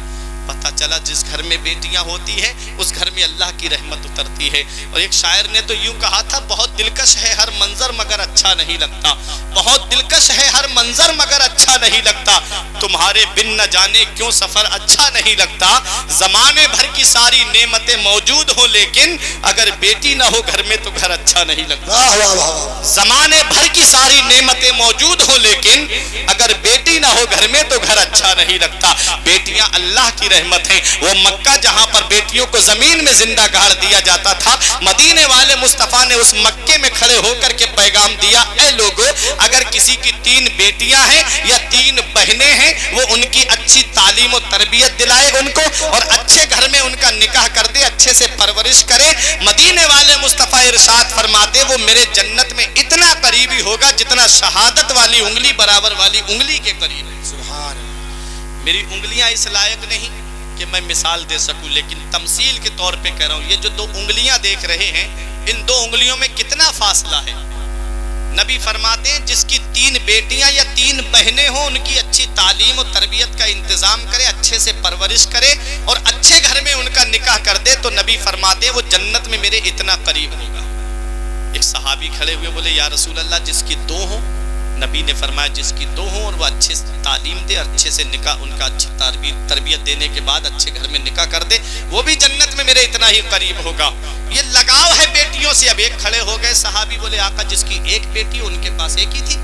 A: پتہ چلا جس گھر میں بیٹیاں ہوتی ہیں اس گھر میں اللہ کی رحمت اترتی ہے۔ اور ایک شاعر نے تو یوں کہا تھا، بہت دلکش ہے ہر منظر مگر اچھا نہیں لگتا، بہت دلکش ہے ہر منظر مگر اچھا نہیں لگتا، تمہارے بن نہ جانے کیوں سفر اچھا نہیں لگتا، زمانے بھر کی ساری نعمتیں موجود ہوں لیکن اگر بیٹی نہ ہو گھر میں تو گھر اچھا نہیں لگتا۔ زمانے بھر کی ساری نعمتیں موجود ہوں لیکن اگر بیٹی نہ ہو گھر میں تو گھر اچھا نہیں لگتا۔ بیٹیاں اللہ کی رحمت ہے۔ وہ مکہ جہاں پر بیٹیوں کو زمین میں زندہ گاڑ دیا جاتا تھا، مدینے والے مصطفیٰ نے اس مکے میں کھڑے ہو کر کے پیغام دیا، اے لوگو اگر کسی کی 3 بیٹیاں ہیں یا 3 بہنیں ہیں وہ ان کی اچھی تعلیم و تربیت دلائے ان کو، اور اچھے گھر میں ان کا نکاح کر دے، اچھے سے پرورش کرے۔ مدینے والے مصطفیٰ ارشاد فرماتے وہ میرے جنت میں اتنا قریبی ہوگا جتنا شہادت والی انگلی برابر والی انگلی کے قریب ہے۔ سبحان اللہ۔ میری انگلیاں اس لائق نہیں کہ میں مثال دے سکوں، لیکن تمثیل کے طور پہ کہہ رہا ہوں، یہ جو 2 انگلیاں دیکھ رہے ہیں ان 2 انگلیوں میں کتنا فاصلہ ہے۔ نبی فرماتے ہیں جس کی 3 بیٹیاں یا 3 بہنیں ہوں ان کی اچھی تعلیم و تربیت کا انتظام کرے، اچھے سے پرورش کرے اور اچھے گھر میں ان کا نکاح کر دے تو نبی فرماتے ہیں وہ جنت میں میرے اتنا قریب ہوگا۔ ایک صحابی کھڑے ہوئے بولے یا رسول اللہ جس کی 2 ہوں؟ نبی نے فرمایا جس کی 2 ہوں اور وہ اچھے سے تعلیم دے، اچھے سے نکاح ان کا اچھی تربیت دینے کے بعد اچھے گھر میں نکاح کر دے، وہ بھی جنت میں میرے اتنا ہی قریب ہوگا۔ یہ لگاؤ ہے بیٹیوں سے۔ اب ایک کھڑے ہو گئے صحابی بولے آقا جس کی 1 بیٹی ان کے پاس 1 ہی تھی،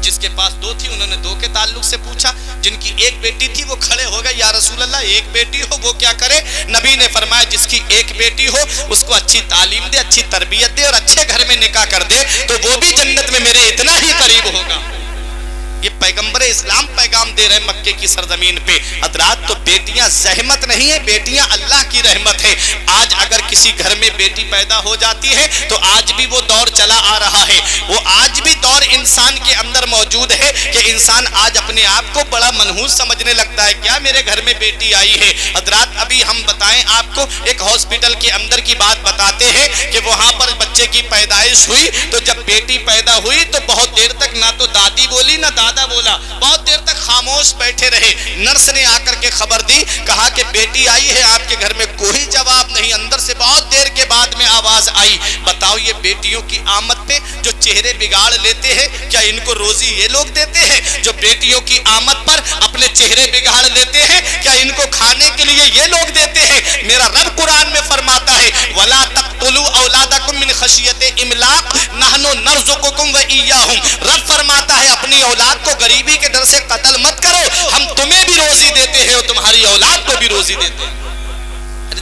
A: جس کے پاس 2 تھی انہوں نے 2 کے تعلق سے پوچھا، جن کی 1 بیٹی تھی وہ کھڑے ہو گئے یا رسول اللہ 1 بیٹی ہو وہ کیا کرے؟ نبی نے فرمایا جس کی 1 بیٹی ہو اس کو اچھی تعلیم دے، اچھی تربیت دے اور اچھے گھر میں نکاح کر دے تو وہ بھی جنت میں میرے اتنا ہی قریب ہوگا۔ یہ پیغمبر اسلام پیغام دے رہے مکے کی سرزمین پہ۔ حضرات تو بیٹیاں زحمت نہیں ہے، بیٹیاں اللہ کی رحمت ہے۔ آج اگر کسی گھر میں بیٹی پیدا ہو جاتی ہے تو آج بھی وہ دور چلا آ رہا ہے، وہ آج بھی دور انسان کے اندر موجود ہے کہ انسان آج اپنے آپ کو بڑا منحوس سمجھنے لگتا ہے، کیا میرے گھر میں بیٹی آئی ہے۔ حضرات ابھی ہم بتائیں آپ کو ایک ہاسپٹل کے اندر کی بات بتاتے ہیں کہ وہاں پر بچے کی پیدائش ہوئی تو جب بیٹی پیدا ہوئی تو بہت دیر تک نہ تو دادی بولی نہ دادا بولا، بہت دیر تک خاموش بیٹھے رہے۔ نرس نے آ کر کے خبر دی، کہا کہ بیٹی آئی ہے آپ کے گھر میں، کوئی جواب نہیں۔ اندر سے بہت دیر کے بعد میں آواز آئی۔ بتاؤ یہ بیٹیوں کی آمد پہ جو چہرے بگاڑ لیتے ہیں کیا ان کو روزی یہ لوگ دیتے ہیں؟ جو بیٹیوں کی آمد پر اپنے چہرے بگاڑ لیتے ہیں کیا ان کو کھانے کے لیے یہ لوگ دیتے ہیں؟ میرا رب قرآن میں فرماتا ہے وَلَا تَقْتُلُوا أَوْلَادَكُمْ مِنْ خَشْيَةِ إِمْلَاقٍ نَحْنُ نَرْزُقُكُمْ وَإِيَّاهُمْ۔ رب فرماتا ہے اپنی اولاد کو غریبی کے ڈر سے قتل مت کرو، ہم تمہیں بھی روزی دیتے ہیں اور تمہاری اولاد کو بھی روزی دیتے ہیں۔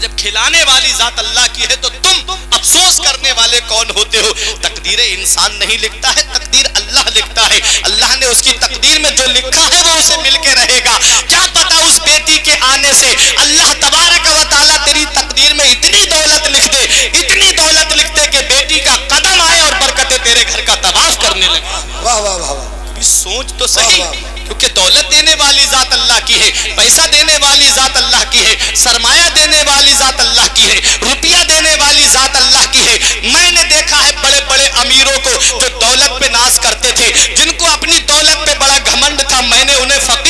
A: جب کھلانے والی ذات اللہ کی ہے تو تم افسوس کرنے والے کون ہوتے ہو؟ تقدیر انسان نہیں لکھتا ہے، تقدیر اللہ لکھتا ہے۔ اللہ نے اس کی تقدیر میں جو لکھا ہے وہ اسے مل کے رہے گا۔ کیا پتا اس بیٹی کے آنے سے اللہ تبارک و تعالیٰ تیری تقدیر میں اتنی دولت لکھ دے، اتنی دولت لکھ دے کہ بیٹی کا قدم آئے اور برکتیں تیرے گھر کا طواف کرنے لگے۔
B: واہ واہ واہ،
A: سوچ تو صحیح، کیونکہ دولت دینے والی ذات اللہ کی ہے، پیسہ دینے والی ذات اللہ کی ہے، سرمایہ دینے والی ذات اللہ کی ہے، روپیہ دینے والی ذات اللہ کی ہے۔ میں نے دیکھا ہے بڑے بڑے امیروں کو جو دولت پہ ناز کرتے تھے، جن کو اپنی دولت پہ بڑا گھمنڈ تھا، میں نے انہیں فقیر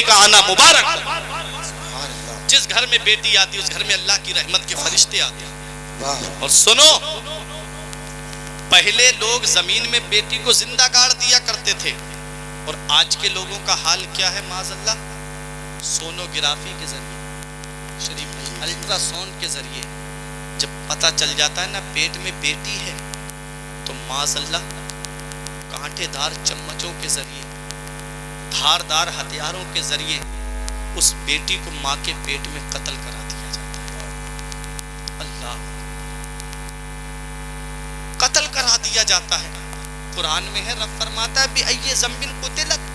A: کا آنا مبارک.
B: سبحان اللہ.
A: جس گھر میں بیٹی آتی اس گھر میں اللہ کی رحمت کے فرشتے آتے ہیں.
B: واہ.
A: اور سنو، پہلے لوگ زمین میں بیٹی کو زندہ گاڑ دیا کرتے تھے، اور آج کے لوگوں کا حال کیا ہے معاذ اللہ؟ سونوگرافی کے ذریعے، شریف بھائی، الٹرا ساؤنڈ کے ذریعے جب پتہ چل جاتا ہے نا پیٹ میں بیٹی ہے، تو معاذ اللہ کانٹے دار چمچوں کے ذریعے، دھاردار ہتھیاروں کے ذریعے اس بیٹی کو ماں کے پیٹ میں قتل کرا دیا جاتا ہے. اللہ، قتل کرا دیا جاتا ہے. قرآن میں ہے، رب فرماتا ہے بِأَيِّ ذَنبٍ قُتِلَتْ.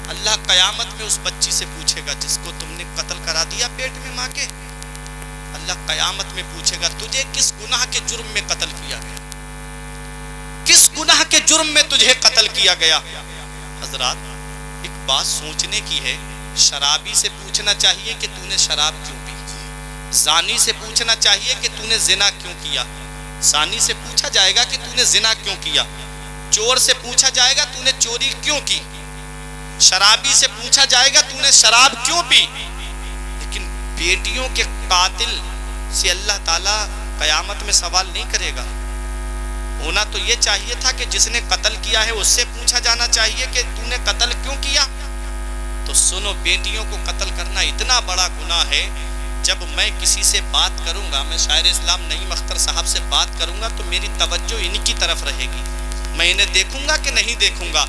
A: اللہ قیامت میں اس بچی سے پوچھے گا جس کو تم نے قتل کرا دیا پیٹ میں ماں کے. اللہ قیامت میں پوچھے گا تجھے کس گناہ کے جرم میں قتل کیا گیا، کس گناہ کے جرم میں تجھے قتل کیا گیا. حضرات ایک بات سوچنے کی ہے، شرابی سے پوچھنا چاہیے کہ تو نے شراب کیوں پی، زانی سے پوچھنا چاہیے کہ تو نے زنا کیوں کیا، زانی سے پوچھا جائے گا کہ تو نے زنا کیوں کیا، چور سے پوچھا جائے گا تو نے چوری کیوں کی، شرابی سے پوچھا جائے گا تو نے شراب کیوں پی. لیکن بیٹیوں کے قاتل سے اللہ تعالیٰ قیامت میں سوال نہیں کرے گا. ہونا تو یہ چاہیے تھا کہ جس نے قتل کیا ہے اس سے پوچھا جانا چاہیے کہ تو نے قتل کیوں کیا. تو سنو، بیٹیوں کو قتل کرنا اتنا بڑا گناہ ہے. جب میں کسی سے بات کروں گا، میں شاعر اسلام نعیم اختر صاحب سے بات کروں گا تو میری توجہ ان کی طرف رہے گی، میں انہیں دیکھوں گا کہ نہیں دیکھوں گا.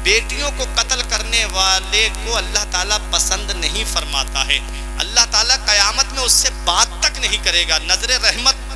A: بیٹیوں کو قتل کرنے والے کو اللہ تعالیٰ پسند نہیں فرماتا ہے. اللہ تعالیٰ قیامت میں اس سے بات تک نہیں کرے گا، نظر رحمت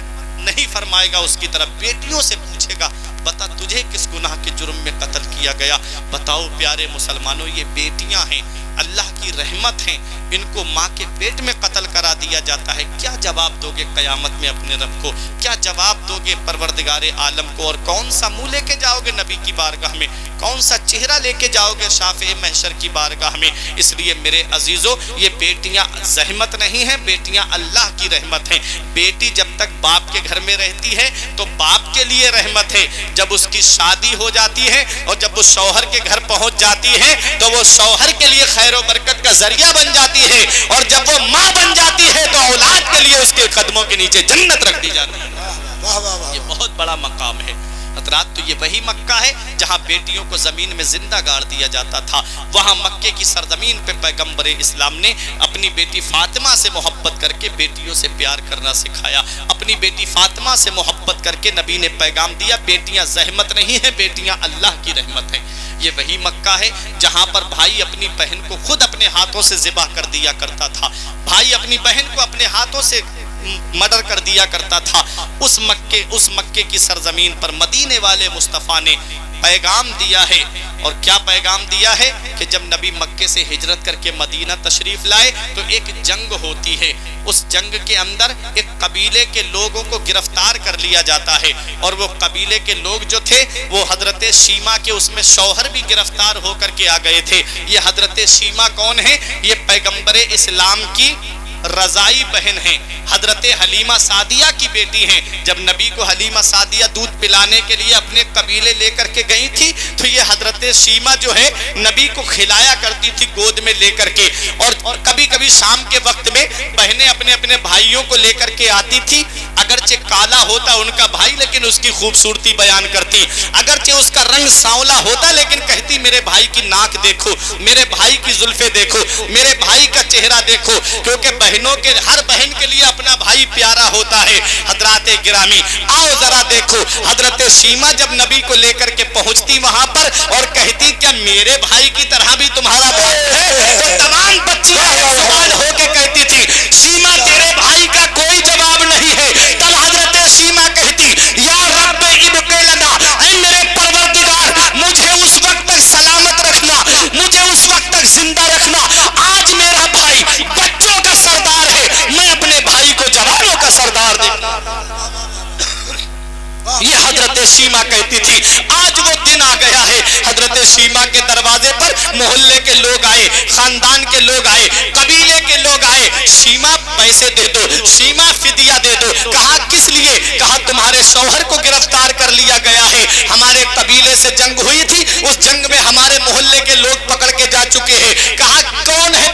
A: نہیں فرمائے گا اس کی طرف. بیٹیوں سے پوچھے گا بتا تجھے کس گناہ کے جرم میں قتل کیا گیا. بتاؤ پیارے مسلمانوں، یہ بیٹیاں ہیں، اللہ کی رحمت ہیں، ان کو ماں کے پیٹ میں قتل کرا دیا جاتا ہے. کیا جواب دو گے قیامت میں اپنے رب کو؟ کیا جواب دو گے پروردگار عالم کو؟ اور کون سا منہ لے کے جاؤ گے نبی کی بارگاہ میں؟ کون سا چہرہ لے کے جاؤ گے شافع محشر کی بارگاہ میں؟ اس لیے میرے عزیزو، یہ بیٹیاں زحمت نہیں ہیں، بیٹیاں اللہ کی رحمت ہیں. بیٹی جب تک باپ کے گھر میں رہتی ہے تو باپ کے لیے رحمت ہے. جب اس کی شادی ہو جاتی ہے اور جب وہ شوہر کے گھر پہنچ جاتی ہے تو وہ شوہر کے لیے خیر و برکت کا ذریعہ بن جاتی ہے. اور جب وہ ماں بن جاتی ہے تو اولاد کے لیے اس کے قدموں کے نیچے جنت رکھ دی جاتی ہے.
B: واہ واہ واہ.
A: یہ بہت بڑا مقام ہے حضرات. تو یہ وہی مکہ ہے جہاں بیٹیوں کو زمین میں زندہ گاڑ دیا جاتا تھا. وہاں مکے کی سرزمین پہ پیغمبر اسلام نے اپنی بیٹی فاطمہ سے محبت کر کے بیٹیوں سے پیار کرنا سکھایا. اپنی بیٹی فاطمہ سے محبت کر کے نبی نے پیغام دیا بیٹیاں زحمت نہیں ہیں، بیٹیاں اللہ کی رحمت ہیں. یہ وہی مکہ ہے جہاں پر بھائی اپنی بہن کو خود اپنے ہاتھوں سے ذبح کر دیا کرتا تھا. بھائی اپنی بہن کو اپنے ہاتھوں سے مرڈر کر دیا کرتا تھا. اس مکے کی سرزمین پر مدینے والے مصطفیٰ نے پیغام دیا ہے. اور کیا پیغام دیا ہے کہ جب نبی مکے سے ہجرت کر کے مدینہ تشریف لائے تو ایک جنگ ہوتی ہے. اس جنگ کے اندر ایک قبیلے کے لوگوں کو گرفتار کر لیا جاتا ہے. اور وہ قبیلے کے لوگ جو تھے وہ حضرت شیما کے اس میں شوہر بھی گرفتار ہو کر کے آ گئے تھے. یہ حضرت شیما کون ہے؟ یہ پیغمبر اسلام کی رضائی بہن ہیں، حضرت حلیمہ سعدیہ کی بیٹی ہیں. جب نبی کو حلیمہ سعدیہ دودھ پلانے کے لیے اپنے قبیلے لے کر کے گئی تھی تو یہ حضرت شیما جو ہے نبی کو کھلایا کرتی تھی گود میں لے کر کے. اور کبھی کبھی شام کے وقت میں بہنیں اپنے بھائیوں کو لے کر کے آتی تھی. اگرچہ کالا ہوتا ان کا بھائی لیکن اس کی خوبصورتی بیان کرتی. اگرچہ اس کا رنگ سانولا ہوتا لیکن کہتی میرے بھائی کی ناک دیکھو، میرے بھائی کی زلفیں دیکھو، میرے بھائی کا چہرہ دیکھو. کیونکہ بہنوں کے ہر بہن کے لیے اپنا بھائی پیارا ہوتا ہے. حضرات گرامی آؤ ذرا دیکھو، حضرت شیما جب نبی کو لے کر کے پہنچتی وہاں پر اور کہتی کیا میرے بھائی کی طرح بھی تمہارا بھائی ہے، تو تمام بچیاں سوال ہو کے کہتی تھی شیما تیرے بھائی کا کوئی جواب نہیں ہے. تب حضرت شیما کہتی یا رب ابقِ لنا، اے میرے پروردگار مجھے اس وقت تک سلامت رکھنا، مجھے اس وقت تک زندہ رکھنا. آج میرا بھائی بچوں کا سردار ہے، میں اپنے بھائی کو جوانوں کا سردار دیکھتا. یہ حضرت شیما کہتی تھی. آج وہ دن آ گیا ہے. حضرت شیما کے دروازے پر محلے کے لوگ آئے، خاندان کے لوگ آئے، قبیلے کے لوگ آئے. شیما پیسے دے دو، شیما فدیہ دے دو. کہا کس لیے؟ کہا تمہارے شوہر کو گرفتار کر لیا گیا ہے، ہمارے قبیلے سے جنگ ہوئی تھی، اس جنگ میں ہمارے محلے کے لوگ پکڑ کے جا چکے ہیں. کہا کون ہے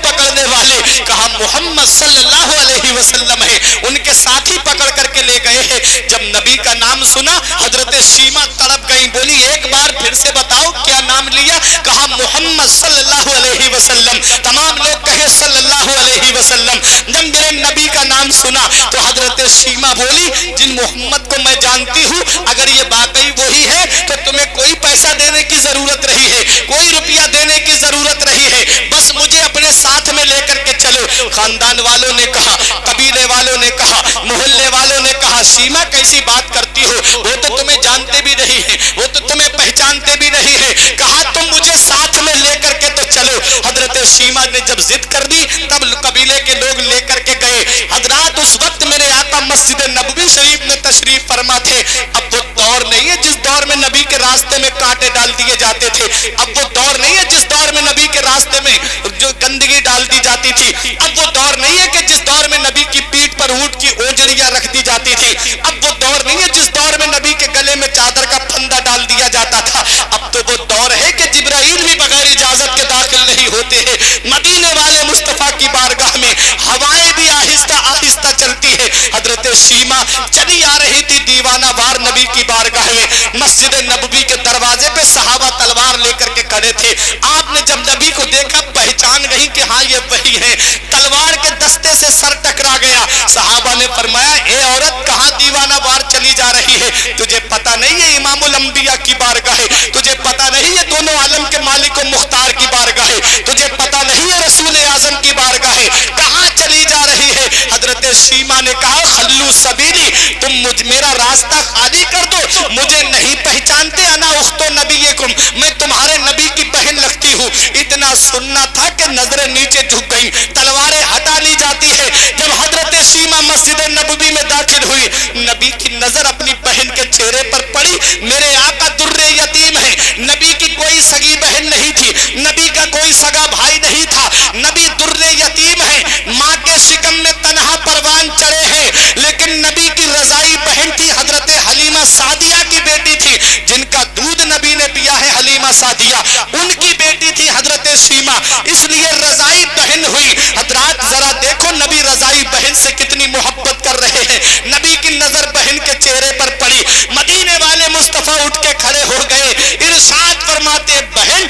A: محمد صلی اللہ علیہ وسلم ہے. ان کے ساتھی پکڑ کر کے لے گئے ہیں. جب نبی کا نام سنا حضرت شیمہ تڑپ گئی, بولی ایک بار پھر سے بتاؤ کیا نام لیا؟ کہا محمد صلی اللہ علیہ وسلم. تمام لوگ کہے صلی اللہ علیہ وسلم. جب میرے نبی کا نام سنا تو حضرت شیمہ بولی جن محمد کو میں جانتی ہوں اگر یہ واقعی وہی ہے تو تمہیں کوئی پیسہ دینے کی ضرورت نہیں ہے, کوئی روپیہ دینے کی ضرورت نہیں ہے, بس مجھے اپنے ساتھ میں لے کر کے چلو. خاندان والوں نے کہا, قبیلے والوں نے کہا, محلے والوں نے کہا شیمہ کیسی بات کرتی ہو, وہ تو تمہیں جانتے بھی نہیں ہیں, وہ تو تمہیں پہچانتے بھی نہیں ہیں. کہا تم مجھے ساتھ میں لے کر کے تو چلو. حضرت شیمہ نے جب ضد کر دی تب قبیلے کے لوگ لے کر کے گئے. حضرات اس وقت میرے آقا مسجد نبوی شریف میں تشریف فرما تھے. اب وہ دور نہیں ہے جس دور میں نبی کے راستے میں کانٹے ڈال دیے جاتے تھے, اب وہ دور نہیں ہے جس دور میں نبی کے راستے میں جو گندگی ڈال دی جاتی تھی, اب وہ دور نہیں ہے کہ جس دور میں نبی کی پیٹھ پر اونٹ کی اوجڑیاں رکھ دی جاتی تھی, اب وہ دور نہیں ہے جس دور میں نبی کے گلے میں چادر کا پھندا ڈال دیا جاتا تھا. اب تو وہ دور ہے کہ جبرائیل بھی بغیر اجازت کے داخل نہیں ہوتے ہیں. مدینے والے مصطفیٰ کی بارگاہ میں ہوائیں بھی آہستہ آہستہ چلتی ہے. حضرت شیمہ چلی آ رہی تھی دیوانہ وار نبی کی بارگاہ میں. مسجد نبوی کے دروازے پہ صحابہ تلوار لے کر کے کھڑے تھے. آپ نے جب نبی کو دیکھا پہچان گئی کہ ہاں یہ وہی ہے. تلوار کے دستے سے سر ٹکرا گیا. صحابہ نے فرمایا اے عورت کہاں دیوانہ وار چلی جا رہی ہے؟ تجھے پتہ نہیں ہے امام الانبیاء کی بارگاہ ہے؟ تجھے پتہ نہیں ہے دونوں عالم کے مالک و مختار کی بارگاہ ہے؟ تجھے پتہ نہیں ہے رسول اعظم کی بارگاہ ہے؟ کہاں چلی جا رہی ہے؟ حضرت شیمہ نے کہا خلو سبیلی, تم میرا راستہ خالی کر دو, مجھے نہیں پہچانتے, انا اخت نبیکم, میں تمہارے نبی کی بہن لگتی ہوں. اتنا سننا تھا کہ نظریں نیچے جھک گئیں, تلواریں ہٹا لی جاتی ہے. جب حضرت شیمہ مسجد نبوی میں داخل ہوئی نبی کی نظر اپنی بہن کے چہرے پر پڑی. میرے آقا در یتیم ہے, نبی کی کوئی سگی بہن نہیں تھی, نبی کا کوئی سگا بھائی نہیں تھا, نبی در یتیم ہے, ماں کے شکم میں تنہا پروان چڑھے ہیں. لیکن نبی کی رضائی بہن تھی حضرت حلیمہ سعدیہ کی بیٹی تھی, جن کا دودھ نبی نے پیا ہے حلیمہ سعدیہ, ان کی بیٹی تھی حضرت شیمہ, اس لیے رضائی بہن ہوئی. حضرات ذرا دیکھو نبی رضائی بہن سے کتنی محبت کر رہے ہیں. نبی کی نظر بہن کے چہرے پر پڑی. مدینے والے مصطفیٰ اٹھ کے کھڑے ہو گئے, ارشاد فرماتے بہن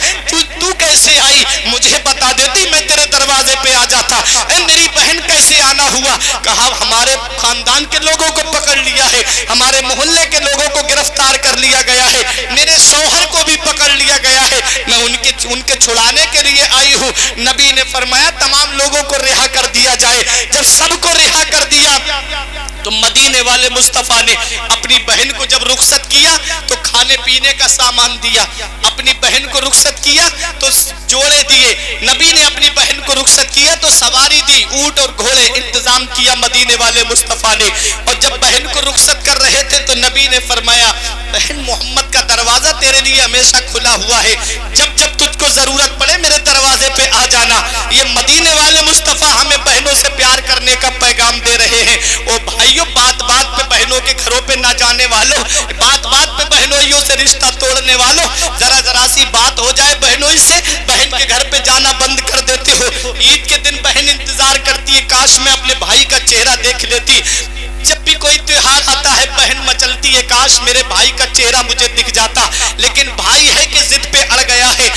A: تو کیسے آئی؟ مجھے بتا دیتی میں تیرے دروازے پہ آ جاتا. اے میری بہن کیسے آنا ہوا؟ کہا ہمارے خاندان کے لوگوں کو پکڑ لیا ہے, ہمارے محلے کے لوگوں کو گرفتار کر لیا گیا ہے, میرے شوہر کو بھی پکڑ لیا گیا ہے, میں ان کے چھڑانے کے لیے آئی ہوں. نبی نے فرمایا تمام لوگوں کو رہا کر دیا جائے. جب سب کو رہا کر دیا تو مدینے والے مصطفیٰ نے اپنی بہن کو جب رخصت کیا تو کھانے پینے کا سامان دیا, اپنی بہن کو رخصت کیا تو جوڑے دیے, نبی نے اپنی بہن کو رخصت کیا تو سواری دی, اونٹ اور گھوڑے انتظام کیا مدینے والے مصطفیٰ نے. اور جب بہن کو رخصت کر رہے تھے تو نبی نے فرمایا بہن محمد کا دروازہ تیرے لیے ہمیشہ کھلا ہوا ہے, جب جب تجھ کو ضرورت پڑے میرے دروازے پہ آ جانا. یہ مدینے والے مصطفیٰ ہمیں بہنوں سے پیار کرنے کا پیغام دے رہے ہیں. او بھائیو, بات بات پہ بہنوں کے گھروں پہ نہ جانے والوں, بات بات پہ بہنوئیوں سے رشتہ توڑنے والوں, ذرا سی بات ہو جائے بہنوئی سے بہن کے گھر پہ جانا بند کر دیتے ہو. عید کے دن بہن انتظار کرتی ہے کاش میں اپنے بھائی کا چہرہ دیکھ لیتی. جب بھی کوئی تہوار آتا ہے بہن مچلتی ہے کاش میرے بھائی کا چہرہ مجھے دکھ جاتا. لیکن بھائی ہے کہ ضد پہ اڑ گیا ہے,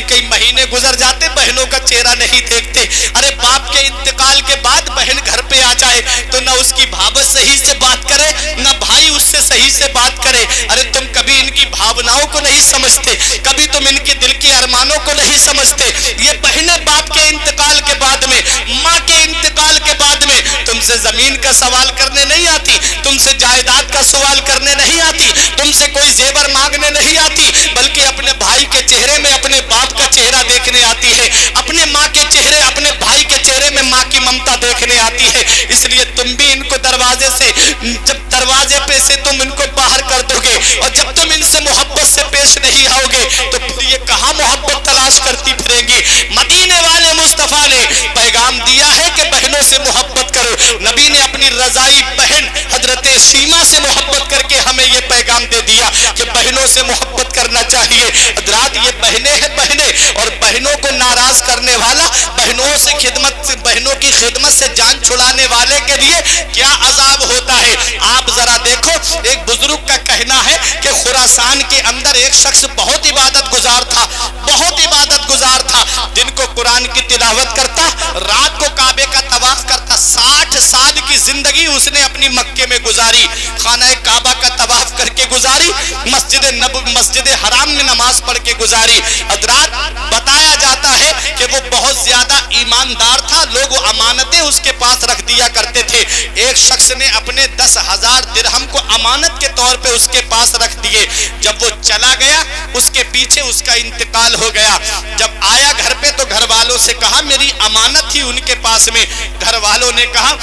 A: کئی مہینے گزر جاتے بہنوں کا چہرہ نہیں دیکھتے. ارے باپ کے انتقال کے بعد بہن گھر پہ آ جائے تو نہ اس کی بھابت صحیح سے بات کرے نہ بھائی اس سے صحیح سے بات کرے. ارے تم کبھی ان کی بھاوناؤں کو نہیں سمجھتے, کبھی تم ان کے دل کے ارمانوں کو نہیں سمجھتے. یہ بہنیں باپ کے انتقال کے بعد میں, ماں کے انتقال کے بعد میں تم سے زمین کا سوال کرنے نہیں آتی, تم سے جائیداد کا سوال کرنے نہیں آتی, تم سے کوئی زیور مانگنے نہیں آتی, بلکہ اپنے بھائی کے چہرے میں اپنے باپ کا چہرہ دیکھنے آتی ہے, اپنے ماں کے چہرے اپنے بھائی کے چہرے میں ماں کی ممتا دیکھنے آتی ہے. اس لیے تم بھی ان کو دروازے سے, جب دروازے پہ سے تم ان کو باہر کر دو گے اور جب تم ان سے محبت سے پیش نہیں آؤ گے تو پھر یہ کہاں محبت تلاش کرتی پھریں گی. مدینے والے مصطفیٰ نے پیغام دیا ہے کہ بہنوں سے محبت کرو. نبی نے اپنی رضائی بہن حضرت شیمہ سے محبت کر کے ہمیں خدمت سے جان چھڑانے والے کے لیے کیا عذاب ہوتا ہے۔ آپ ذرا دیکھو، ایک بزرگ کا کہنا ہے کہ خراسان کے اندر ایک شخص بہت عبادت گزار تھا، بہت عبادت گزار تھا، دن کو قرآن کی تلاوت کرتا، رات کو کعبے کا طواف کرتا۔ 60 سال کی زندگی اس نے اپنی مکے میں گزاری، خانہ کعبہ کا طواف کر کے گزاری، مسجد حرام میں نماز پڑھ کے گزاری۔ حضرات بتایا جاتا ہے کہ وہ بہت زیادہ ایماندار تھا، لوگ امانتیں اس کے پاس رکھ دیا کرتے تھے۔ ایک شخص نے اپنے 10,000 درہم کو امانت کے طور پہ اس کے پاس رکھ دیے۔ جب وہ چلا گیا، اس کے پیچھے اس کا انتقال ہو گیا۔ جب آیا گھر پہ تو گھر والوں سے کہا میری امانت تھی ان کے پاس میں۔ گھر والوں نے کہا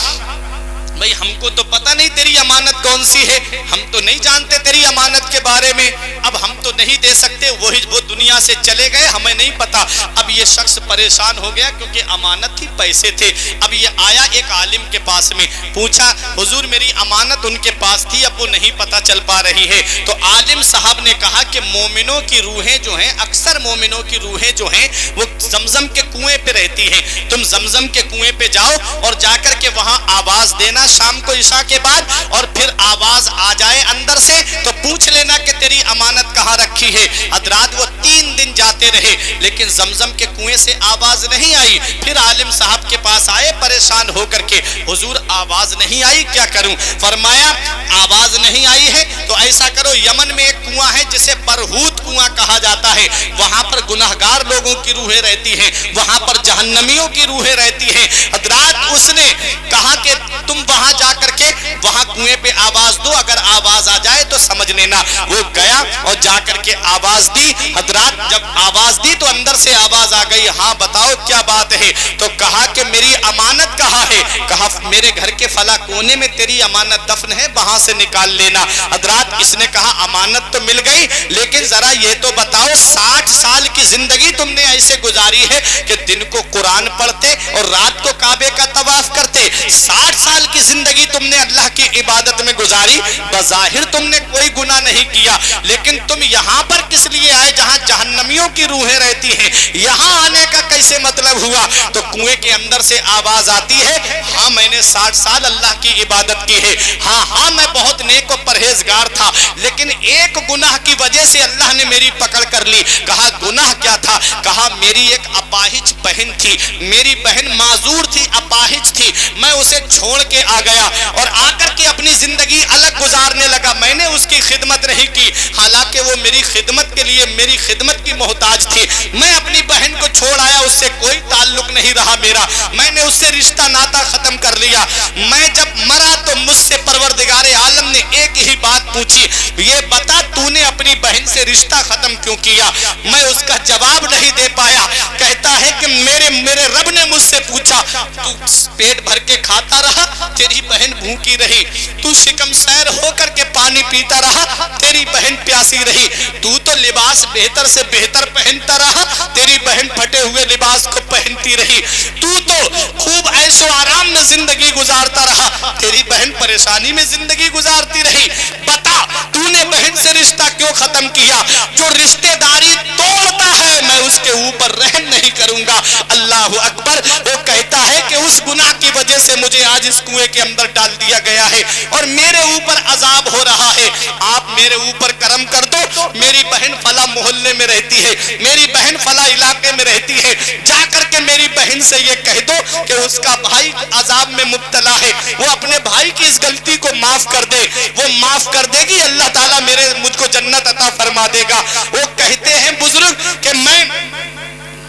A: بھئی ہم کو تو پتہ نہیں تیری امانت کون سی ہے، ہم تو نہیں جانتے تیری امانت کے بارے میں، اب ہم تو نہیں دے سکتے، وہ دنیا سے چلے گئے، ہمیں نہیں پتا۔ اب یہ شخص پریشان ہو گیا کیونکہ امانت تھی، پیسے تھے۔ اب یہ آیا ایک عالم کے پاس میں، پوچھا حضور میری امانت ان کے پاس تھی، اب وہ نہیں پتا چل پا رہی ہے۔ تو عالم صاحب نے کہا کہ مومنوں کی روحیں جو ہیں، اکثر مومنوں کی روحیں جو ہیں وہ زمزم کے کنویں پہ رہتی ہیں، تم زمزم کے کنویں پہ جاؤ اور جا کر کے وہاں آواز دینا شام کو عشاء کے بعد، اور پھر آواز آ جائے اندر سے تو پوچھ لینا کہ تیری امانت کہاں رکھی ہے۔ حضرات وہ 3 دن جاتے رہے لیکن زمزم کے کنویں سے آواز نہیں آئی۔ پھر عالم صاحب کے پاس آئے پریشان ہو کر کے، حضور آواز نہیں آئی، کیا کروں؟ فرمایا آواز نہیں آئی ہے تو ایسا کرو، یمن میں ایک کنواں ہے جسے برہوت کنواں کہا جاتا ہے، وہاں پر گناہگار لوگوں کی روحیں رہتی ہیں، وہاں پر جہنمیوں کی روحیں رہتی ہیں۔ حضرات اس نے کہا کہ تم وہاں جا کر کے وہاں کنویں پہ آواز دو، اگر آواز آ جائے تو سمجھ لینا۔ وہ گیا اور جا کر کے آواز دی۔ حضرات جب آواز دی تو اندر سے آواز آ گئی، ہاں بتاؤ کیا بات ہے؟ تو کہا کہ میری امانت کہاں ہے؟ کہا میرے گھر کے فلاں کونے میں تیری امانت دفن ہے، وہاں سے نکال لینا۔ حضرات اس نے کہا امانت تو مل گئی، لیکن ذرا یہ تو بتاؤ 60 سال کی زندگی تم نے ایسے گزاری ہے کہ دن کو قرآن پڑھتے اور رات کو کعبے کا طواف کرتے، 60 سال کی زندگی تم نے اللہ کی عبادت میں گزاری، بظاہر تم نے کوئی گناہ نہیں کیا، لیکن تم یہاں پر کس لیے آئے جہاں جہنمیوں کی روحیں رہتی ہیں؟ یہاں آنے کا کیسے مطلب ہوا؟ تو کنویں کے اندر سے آواز آتی ہے، ہاں میں نے 60 سال اللہ کی عبادت کی ہے، ہاں میں بہت نیک و پرہیزگار تھا، لیکن ایک گناہ کی وجہ سے اللہ نے میری پکڑ کر لی۔ کہا گناہ کیا تھا؟ کہا میری ایک اپاہج بہن تھی، میری بہن معذور تھی، اپاہج تھی، میں اسے چھوڑ کے آ گیا اور آ کر کے اپنی زندگی الگ گزارنے لگا، میں نے اس کی خدمت نہیں کی، حالانکہ وہ میری خدمت کے لیے میری خدمت کی محتاج تھی۔ میں اپنی بہن کو چھوڑ آیا، اس سے کوئی تعلق نہیں رہا میرا، میں نے اس سے رشتہ ناتا ختم کر لیا۔ میں جب مرا تو مجھ سے پروردگار عالم نے ایک ہی بات پوچھی، یہ بتا تو نے اپنی بہن سے رشتہ ختم کیوں کیا؟ میں اس کا جواب نہیں دے پایا۔ کہتا ہے کہ میرے رب نے مجھ سے پوچھا تو پیٹ بھر کے کھاتا رہا، تیری بہن بھوکی رہی، تو شکم سیر ہو کر کے پانی پیتا رہا، تیری بہن پیاسی رہی، تو لباس بہتر سے بہتر پہنتا رہا، تیری بہن پھٹے ہوئے لباس کو پہنتی رہی، تو خوب عیش و آرام میں زندگی گزارتا رہا، تیری بہن پریشانی میں زندگی گزارتی رہی۔ بتا تو نے بہن سے رشتہ کیوں ختم کیا؟ جو رشتہ داری توڑتا ہے میں اس کے اوپر رحم نہیں کروں گا۔ اللہ اکبر۔ وہ کہتا ہے کہ اس گناہ کی وجہ سے مجھے آج اس کنویں کے اندر ڈال دیا گیا ہے اور میرے اوپر عذاب ہو رہا ہے، آپ میرے اوپر کرم کر دو، میری بہن فلاں محلے میں رہتی ہے، میری بہن فلاں علاقے میں رہتی ہے، جا کر کے میری بہن سے یہ کہہ دو کہ اس کا بھائی عذاب میں مبتلا ہے، وہ اپنے بھائی کی اس غلطی کو معاف کر دے، وہ معاف کر دے گی، اللہ تعالیٰ مجھ کو جنت عطا فرما دے گا۔ وہ کہتے ہیں بزرگ کہ میں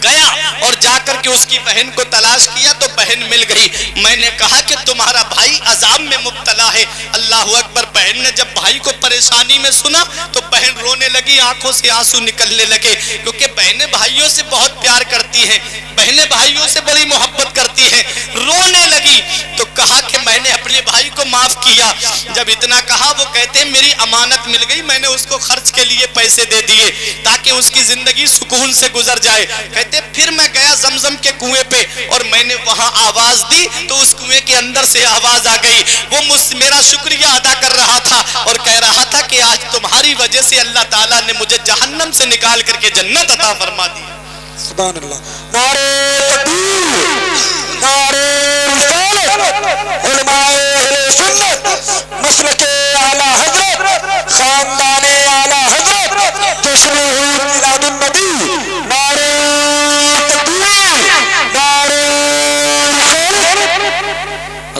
A: گیا اور جا کر کے اس کی بہن کو تلاش کیا تو بہن مل گئی۔ میں نے کہا کہ تمہارا بھائی عذاب میں مبتلا ہے۔ اللہ اکبر۔ بہن نے جب بھائی کو پریشانی میں سنا تو بہن رونے لگی، آنکھوں سے آنسو نکلنے لگے، کیونکہ بہنیں بھائیوں سے بہت پیار کرتی ہیں، بہنیں بھائیوں سے بڑی محبت کرتی ہیں۔ رونے لگی تو کہا کہ میں نے اپنے بھائی کو معاف کیا۔ جب اتنا کہا وہ کہتے ہیں میری امانت مل گئی، میں نے اس کو خرچ کے لیے پیسے دے دیے تاکہ اس کی زندگی سکون سے گزر جائے۔ کہتے پھر میں گیا زمزم کے کنویں پہ اور میں نے وہاں آواز دی تو اس کنویں کے اندر سے آواز آ گئی، وہ میرا شکریہ ادا کر رہا تھا اور کہہ رہا تھا کہ آج تمہاری وجہ سے اللہ تعالیٰ نے مجھے جہنم سے نکال کر کے جنت عطا فرما دی۔
B: سبحان اللہ۔ نعرہ تکبیر، نعرہ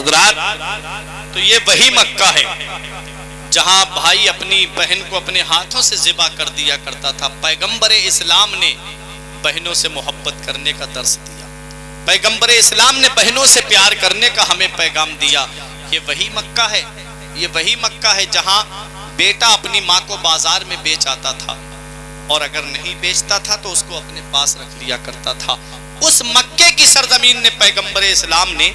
A: حضرات تو یہ وہی مکہ ہے جہاں بھائی اپنی بہن کو اپنے ہاتھوں سے ذبح کر دیا کرتا تھا۔ پیغمبر اسلام نے بہنوں سے محبت کرنے کا درس دیا، پیغمبر اسلام نے بہنوں سے پیار کرنے کا ہمیں پیغام دیا۔ یہ وہی مکہ ہے، یہ وہی مکہ ہے جہاں بیٹا اپنی ماں کو بازار میں بیچ آتا تھا، اور اگر نہیں بیچتا تھا تو اس کو اپنے پاس رکھ لیا کرتا تھا۔ اس مکے کی سرزمین نے پیغمبر اسلام نے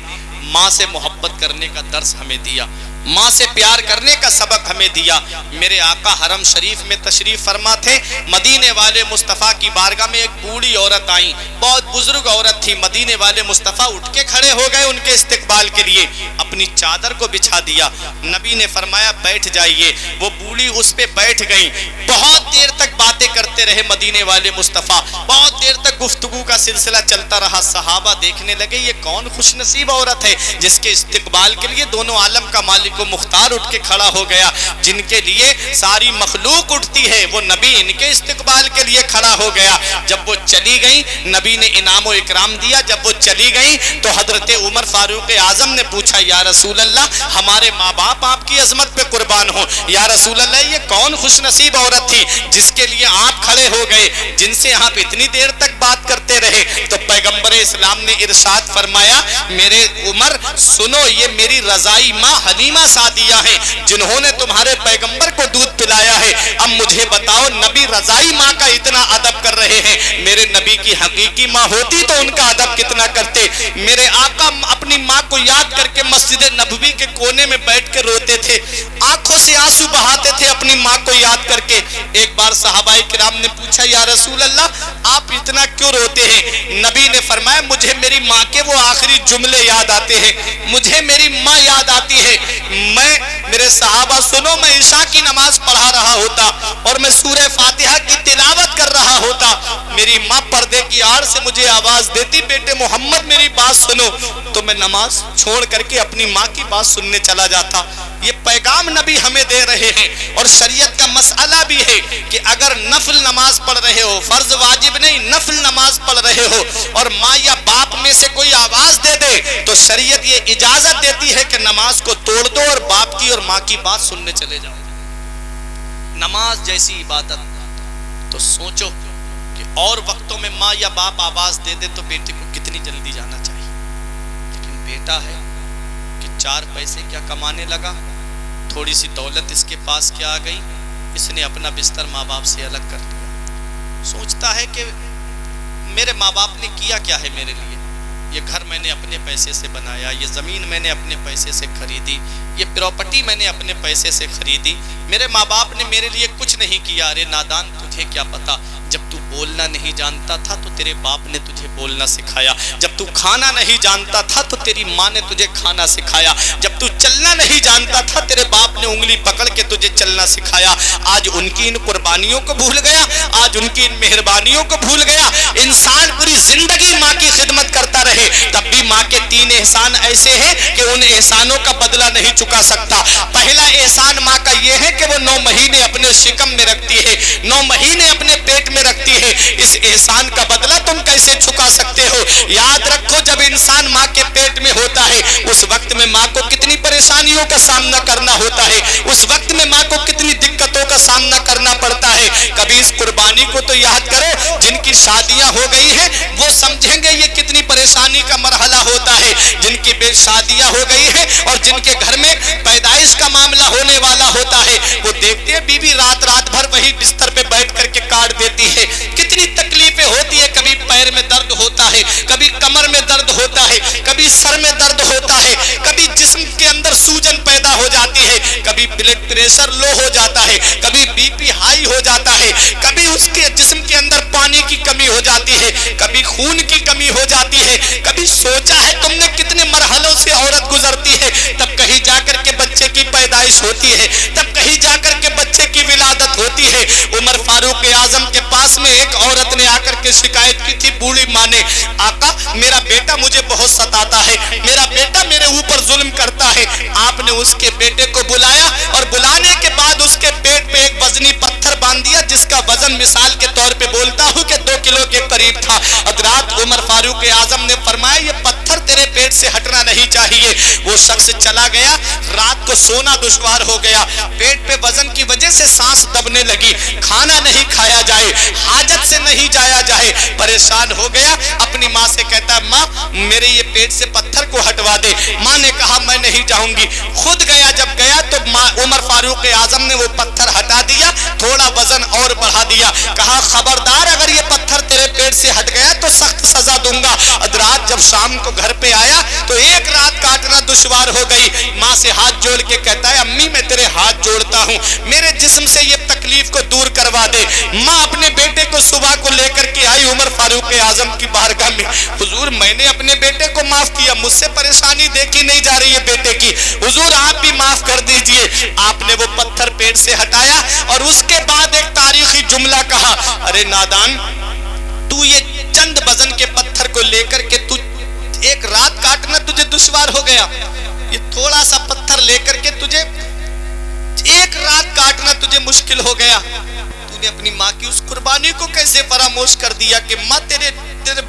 A: ماں سے محبت کرنے کا درس ہمیں دیا، ماں سے پیار کرنے کا سبق ہمیں دیا۔ میرے آقا حرم شریف میں تشریف فرما تھے، مدینے والے مصطفیٰ کی بارگاہ میں ایک بوڑھی عورت آئیں، بہت بزرگ عورت تھی۔ مدینے والے مصطفیٰ اٹھ کے کھڑے ہو گئے ان کے استقبال کے لیے، اپنی چادر کو بچھا دیا۔ نبی نے فرمایا بیٹھ جائیے، وہ بوڑھی اس پہ بیٹھ گئیں۔ بہت دیر تک باتیں کرتے رہے مدینے والے مصطفیٰ، بہت دیر تک گفتگو کا سلسلہ چلتا رہا۔ صحابہ دیکھنے لگے یہ کون خوش نصیب عورت ہے جس کے استقبال کے لیے دونوں عالم کا مالک و مختار اٹھ کے کھڑا ہو گیا، جن کے لیے ساری مخلوق اٹھتی ہے، وہ نبی ان کے استقبال کے لیے کھڑا ہو گیا۔ جب وہ چلی گئیں نبی نے انعام و اکرام دیا۔ جب وہ چلی گئیں تو حضرت عمر فاروق اعظم نے پوچھا یا رسول اللہ ہمارے ماں باپ آپ کی عظمت پہ قربان ہوں، یا رسول اللہ یہ کون خوش نصیب عورت تھی جس کے لیے آپ کھڑے ہو گئے، جن سے آپ اتنی دیر تک بات کرتے رہے؟ تو پیغمبر اسلام نے ارشاد فرمایا میرے عمر سنو، یہ میری رضائی ماں حلیمہ سعدیہ ہیں جنہوں نے تمہارے پیغمبر کو دودھ پلایا ہے۔ اب مجھے بتاؤ نبی رضائی ماں کا اتنا ادب کر رہے ہیں، میرے نبی کی حقیقی ماں ہوتی تو ان کا ادب کتنا کرتے۔ میرے آقا اپنی ماں کو یاد کر کے مسجد نبوی کے کونے میں بیٹھ کے روتے تھے، آنکھوں سے آنسو بہاتے تھے اپنی ماں کو یاد کر کے۔ ایک بار صحابہ کرام نے پوچھا یا رسول اللہ آپ اتنا کیوں روتے ہیں؟ نبی نے فرمایا مجھے میری ماں کے وہ آخری جملے یاد آتے ہیں، مجھے میری ماں یاد آتی ہے۔ میرے صحابہ سنو، میں عشاء کی نماز پڑھا رہا ہوتا اور میں سورہ فاتحہ کی تلاوت کر رہا ہوتا، میری ماں پردے کی آڑ سے مجھے آواز دیتی بیٹے محمد میری بات سنو، تو میں نماز چھوڑ کر کے اپنی ماں کی بات سننے چلا جاتا۔ یہ پیغام نبی ہمیں دے رہے ہیں، اور شریعت کا مسئلہ بھی ہے کہ اگر نفل نماز پڑھ رہے ہو، فرض واجب نہیں نفل نماز پڑھ رہے ہو، اور ماں یا باپ میں سے کوئی آواز دے دے تو شریعت یہ اجازت دیتی ہے کہ نماز کو توڑ دو اور باپ کی اور ماں کی بات سننے چلے جاؤ۔ نماز جیسی عبادت تو سوچو کہ اور وقتوں میں ماں یا باپ آواز دے دے تو بیٹے کو کتنی جلدی جانا چاہیے، لیکن بیٹا ہے کہ 4 پیسے کیا کمانے لگا، تھوڑی سی دولت اس کے پاس کیا آ گئی، اس نے اپنا بستر ماں باپ سے الگ کر دیا۔ سوچتا ہے کہ میرے ماں باپ نے کیا کیا ہے میرے لیے، یہ گھر میں نے اپنے پیسے سے بنایا، یہ زمین میں نے اپنے پیسے سے خریدی، یہ پراپرٹی میں نے اپنے پیسے سے خریدی، میرے ماں باپ نے میرے لیے کچھ نہیں کیا۔ ارے نادان تجھے کیا پتا، جب تو بولنا نہیں جانتا تھا تو تیرے باپ نے تجھے بولنا سکھایا، جب تو کھانا نہیں جانتا تھا تو تیری ماں نے تجھے کھانا سکھایا، جب تو چلنا نہیں جانتا تھا تیرے باپ نے انگلی پکڑ کے تجھے چلنا سکھایا۔ آج ان کی ان قربانیوں کو بھول گیا، آج ان کی ان مہربانیوں کو بھول گیا۔ انسان پوری زندگی ماں کی خدمت کرتا رہے تب بھی ماں کے 3 احسان ایسے ہیں کہ ان احسانوں کا بدلہ نہیں چکا سکتا۔ پہلا احسان ماں کا یہ ہے کہ وہ 9 مہینے اپنے شکم میں رکھتی ہے، 9 مہینے اپنے پیٹ میں رکھتی ہے۔ اس احسان کا بدلہ تم کیسے چکا سکتے ہو؟ یاد رکھو جب انسان ماں کے پیٹ میں ہوتا ہے اس وقت میں ماں کو کتنی پریشانیوں کا سامنا کرنا ہوتا ہے، اس وقت میں ماں کو کتنی دقتوں کا سامنا کرنا پڑتا ہے۔ کبھی اس قربانی کو تو یاد کرو، جن کی شادیاں ہو گئی ہیں وہ سمجھیں گے یہ کتنی پریشانی کا مرحلہ ہوتا ہے، جن کی بے شادیاں ہو گئی ہیں اور جن کے گھر میں پیدائش کا معاملہ ہونے والا ہوتا ہے، وہ دیکھتے ہیں بیوی رات بھر وہی بستر پہ بیٹھ کر کے کاٹ دیتی ہے، کتنی تکلیفیں ہوتی ہے۔ کبھی پیر میں درد ہوتا ہے، کبھی کمر میں درد ہوتا ہے، کبھی سر میں درد ہوتا ہے، کبھی جسم کے اندر سوجن پیدا ہو جاتی ہے، کبھی بلڈ پریشر لو ہو جاتا ہے، کبھی بی پی ہائی ہو جاتا ہے، کبھی اس کے جسم کے اندر پانی کی کمی ہو جاتی ہے، کبھی خون کی کمی ہو جاتی ہے۔ کبھی سوچا ہے تم نے کتنے مرحلوں سے عورت گزرتی ہے، تب کہیں جا کر کے بچے کی پیدائش ہوتی ہے، تب کہیں جا کر کے بچے کی ولادت ہوتی ہے۔ عمر فاروق اعظم کے پاس میں ایک عورت نے آ کر کے شکایت کی تھی بوڑھی ماں نے، آقا میرا بیٹا مجھے بہت ستاتا ہے، میرا بیٹا میرے اوپر ظلم کرتا ہے۔ آپ نے اس کے بیٹے کو بلایا اور بلانے کے بعد اس کے پیٹ پہ ایک وزنی پتھر باندھ دیا جس کا وزن مثال کے طور پہ بولتا ہوں کہ 2 کلو کے قریب تھا۔ حضرات عمر فاروق اعظم نے فرمایا یہ پتھر تیرے پیٹ سے ہٹنا نہیں چاہیے، سے وہ شخص چلا گیا. رات کو سونا دشوار ہو گیا, پیٹ پہ وزن کی وجہ سے سانس دبنے لگی, کھانا نہیں کھایا جائے, حاجت سے نہیں جایا جائے, پریشان ہو گیا. اپنی ماں سے کہتا ہے ماں میرے یہ پیٹ سے پتھر کو ہٹوا دے. ماں نے کہا میں نہیں جاؤں گی. خود گیا, جب گیا تو عمر فاروق اعظم نے وہ پتھر ہٹا دیا, تھوڑا وزن اور بڑھا دیا. کہا خبردار اگر یہ پتھر تیرے پیٹ سے ہٹ گیا تو سخت سزا دوں گا. رات جب شام کو گھر پہ آیا تو ایک رات کاٹنا دشوار ہو گئی. ماں سے ہاتھ جوڑ کے کہتا ہے امی میں تیرے ہاتھ جوڑتا ہوں, میرے جسم سے یہ تکلیف کو دور کروا دے. ماں اپنے بیٹے کو صبح کو لے کر کے آئی عمر فاروق اعظم کی بارگاہ میں. حضور میں نے اپنے بیٹے کو معاف کیا, مجھ سے پریشانی دیکھی نہیں جا رہی ہے بیٹے کی, حضور آپ بھی معاف کر دیجئے. آپ نے وہ پتھر پیٹ سے ہٹایا اور اس کے بعد ایک تاریخی جملہ کہا, ارے نادان تو یہ چند وزن کے پتھر کو لے کر کے تو ایک رات کاٹنا تجھے دشوار ہو گیا, یہ تھوڑا سا پتھر لے کر کے تجھے ایک رات کاٹنا تجھے مشکل ہو گیا. تو نے اپنی ماں کی اس قربانی کو کیسے فراموش کر دیا کہ ماں تیرے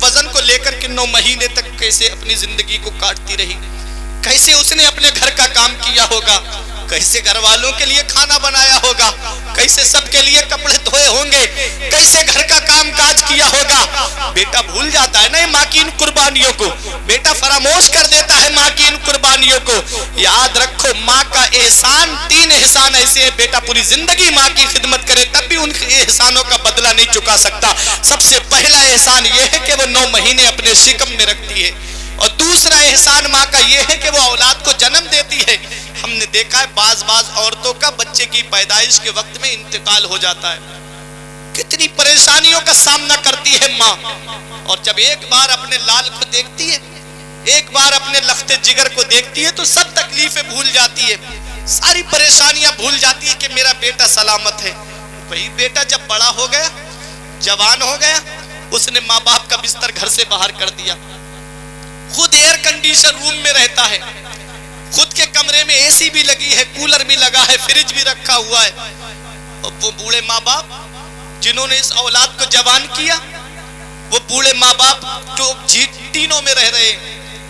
A: وزن کو لے کر کے 9 مہینے تک کیسے اپنی زندگی کو کاٹتی رہی, کیسے اس نے اپنے گھر کا کام کیا ہوگا, کیسے گھر والوں کے لیے کھانا بنایا ہوگا, کیسے سب کے لیے کپڑے دھوئے ہوں گے, کیسے گھر کا کام کاج کیا ہوگا. بیٹا بھول جاتا ہے نا ماں کی ان قربانیوں کو, بیٹا فراموش کر دیتا ہے ماں کی ان قربانیوں کو. یاد رکھو ماں کا احسان 3 احسان ایسے ہیں, بیٹا پوری زندگی ماں کی خدمت کرے تب بھی ان احسانوں کا بدلہ نہیں چکا سکتا. سب سے پہلا احسان یہ ہے کہ وہ 9 مہینے اپنے شکم میں رکھتی ہے, اور دوسرا احسان ماں کا یہ ہے کہ وہ اولاد کو جنم دیتی ہے. ہم نے دیکھا ہے بعض عورتوں کا بچے کی پیدائش کے وقت میں انتقال ہو جاتا ہے, کتنی پریشانیوں کا سامنا کرتی ہے ماں. اور جب ایک بار اپنے لال کو دیکھتی ہے, ایک بار اپنے لخت جگر کو دیکھتی ہے تو سب تکلیفیں بھول جاتی ہے, ساری پریشانیاں بھول جاتی ہے کہ میرا بیٹا سلامت ہے. وہی بیٹا جب بڑا ہو گیا, جوان ہو گیا, اس نے ماں باپ کا بستر گھر سے باہر کر دیا, خود ایئر کنڈیشن روم میں رہتا ہے, خود کے کمرے میں اے سی بھی لگی ہے, کولر بھی لگا ہے, فریج بھی رکھا ہوا ہے. اور وہ بوڑھے ماں باپ جنہوں نے اس اولاد کو جوان کیا, وہ بوڑھے ماں باپ جو ٹینوں میں رہ رہے,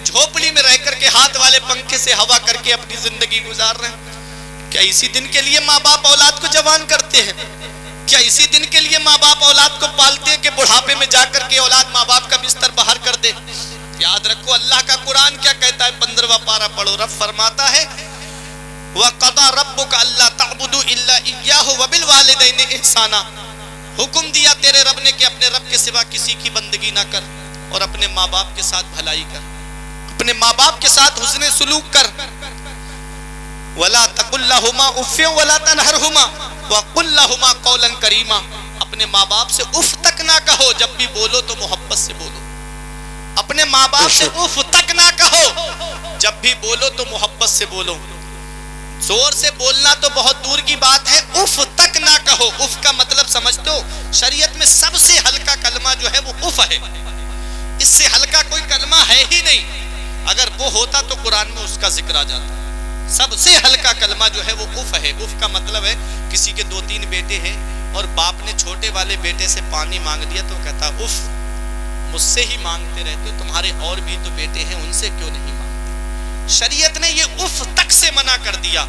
A: جھوپڑی میں رہ کر کے ہاتھ والے پنکھے سے ہوا کر کے اپنی زندگی گزار رہے ہیں. کیا اسی دن کے لیے ماں باپ اولاد کو جوان کرتے ہیں؟ کیا اسی دن کے لیے ماں باپ اولاد کو پالتے ہیں کہ بڑھاپے میں جا کر کے اولاد ماں باپ کا بستر باہر کر دے؟ یاد رکھو اللہ کا قرآن کیا کہتا ہے, 15واں پارہ پڑھو. رب فرماتا ہے وَقَضَى رَبُّكَ أَلَّا تَعْبُدُوا إِلَّا إِيَّاهُ وَبِالْوَالِدَيْنِ إِحْسَانًا. حکم دیا تیرے رب نے کہ اپنے رب کے سوا کسی کی بندگی نہ کر, اور اپنے ماں باپ کے ساتھ بھلائی کر, اپنے ماں باپ کے ساتھ حسن سلوک کر. وَلَا تَقُلْ لَهُمَا أُفٍّ وَلَا تَنْهَرْهُمَا وَقُلْ لَهُمَا قَوْلًا كَرِيمًا. اپنے ماں باپ سے اف تک نہ کہو, جب بھی بولو تو محبت سے بولو. اپنے ماں باپ سے اف تک نہ کہو, جب بھی بولو تو محبت سے بولو. زور سے بولنا تو بہت دور کی بات ہے, اف تک نہ کہو. اف کا مطلب سمجھتے ہو؟ شریعت میں سب سے ہلکا کلمہ جو ہے وہ اف ہے, اس سے ہلکا کوئی کلمہ ہے ہی نہیں. اگر وہ ہوتا تو قرآن میں اس کا ذکر آ جاتا. سب سے ہلکا کلمہ جو ہے وہ اف ہے. اف کا مطلب ہے کسی کے 2-3 بیٹے ہیں اور باپ نے چھوٹے والے بیٹے سے پانی مانگ لیا تو کہتا اف, مجھ سے ہی مانگتے رہتے ہو, تمہارے اور بھی تو بیٹے ہیں ان سے کیوں نہیں مانگتے؟ شریعت نے یہ اف تک سے منع کر دیا.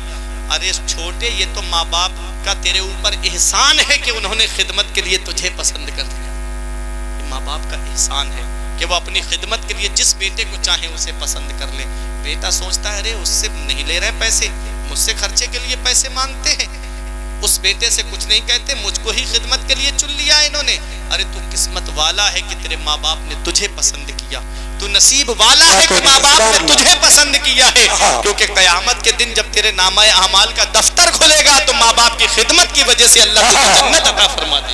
A: ارے چھوٹے, یہ تو ماں باپ کا تیرے اوپر احسان ہے کہ انہوں نے خدمت کے لیے تجھے پسند کر دیا. یہ ماں باپ کا احسان ہے کہ وہ اپنی خدمت کے لیے جس بیٹے کو چاہیں اسے پسند کر لے. بیٹا سوچتا ہے ارے اس سے نہیں لے رہے پیسے, مجھ سے خرچے کے لیے پیسے مانگتے ہیں, اس بیٹے سے کچھ نہیں کہتے, مجھ کو ہی خدمت کے لیے چن لیا انہوں نے. ارے تو قسمت والا ہے کہ تیرے ماں باپ نے تجھے پسند کیا, تو نصیب والا ہے کہ ماں باپ نے تجھے پسند کیا ہے. کیونکہ قیامت کے دن جب تیرے نامہ اعمال کا دفتر کھلے گا تو ماں باپ کی خدمت کی وجہ سے اللہ تجھے جنت عطا فرما دے گا.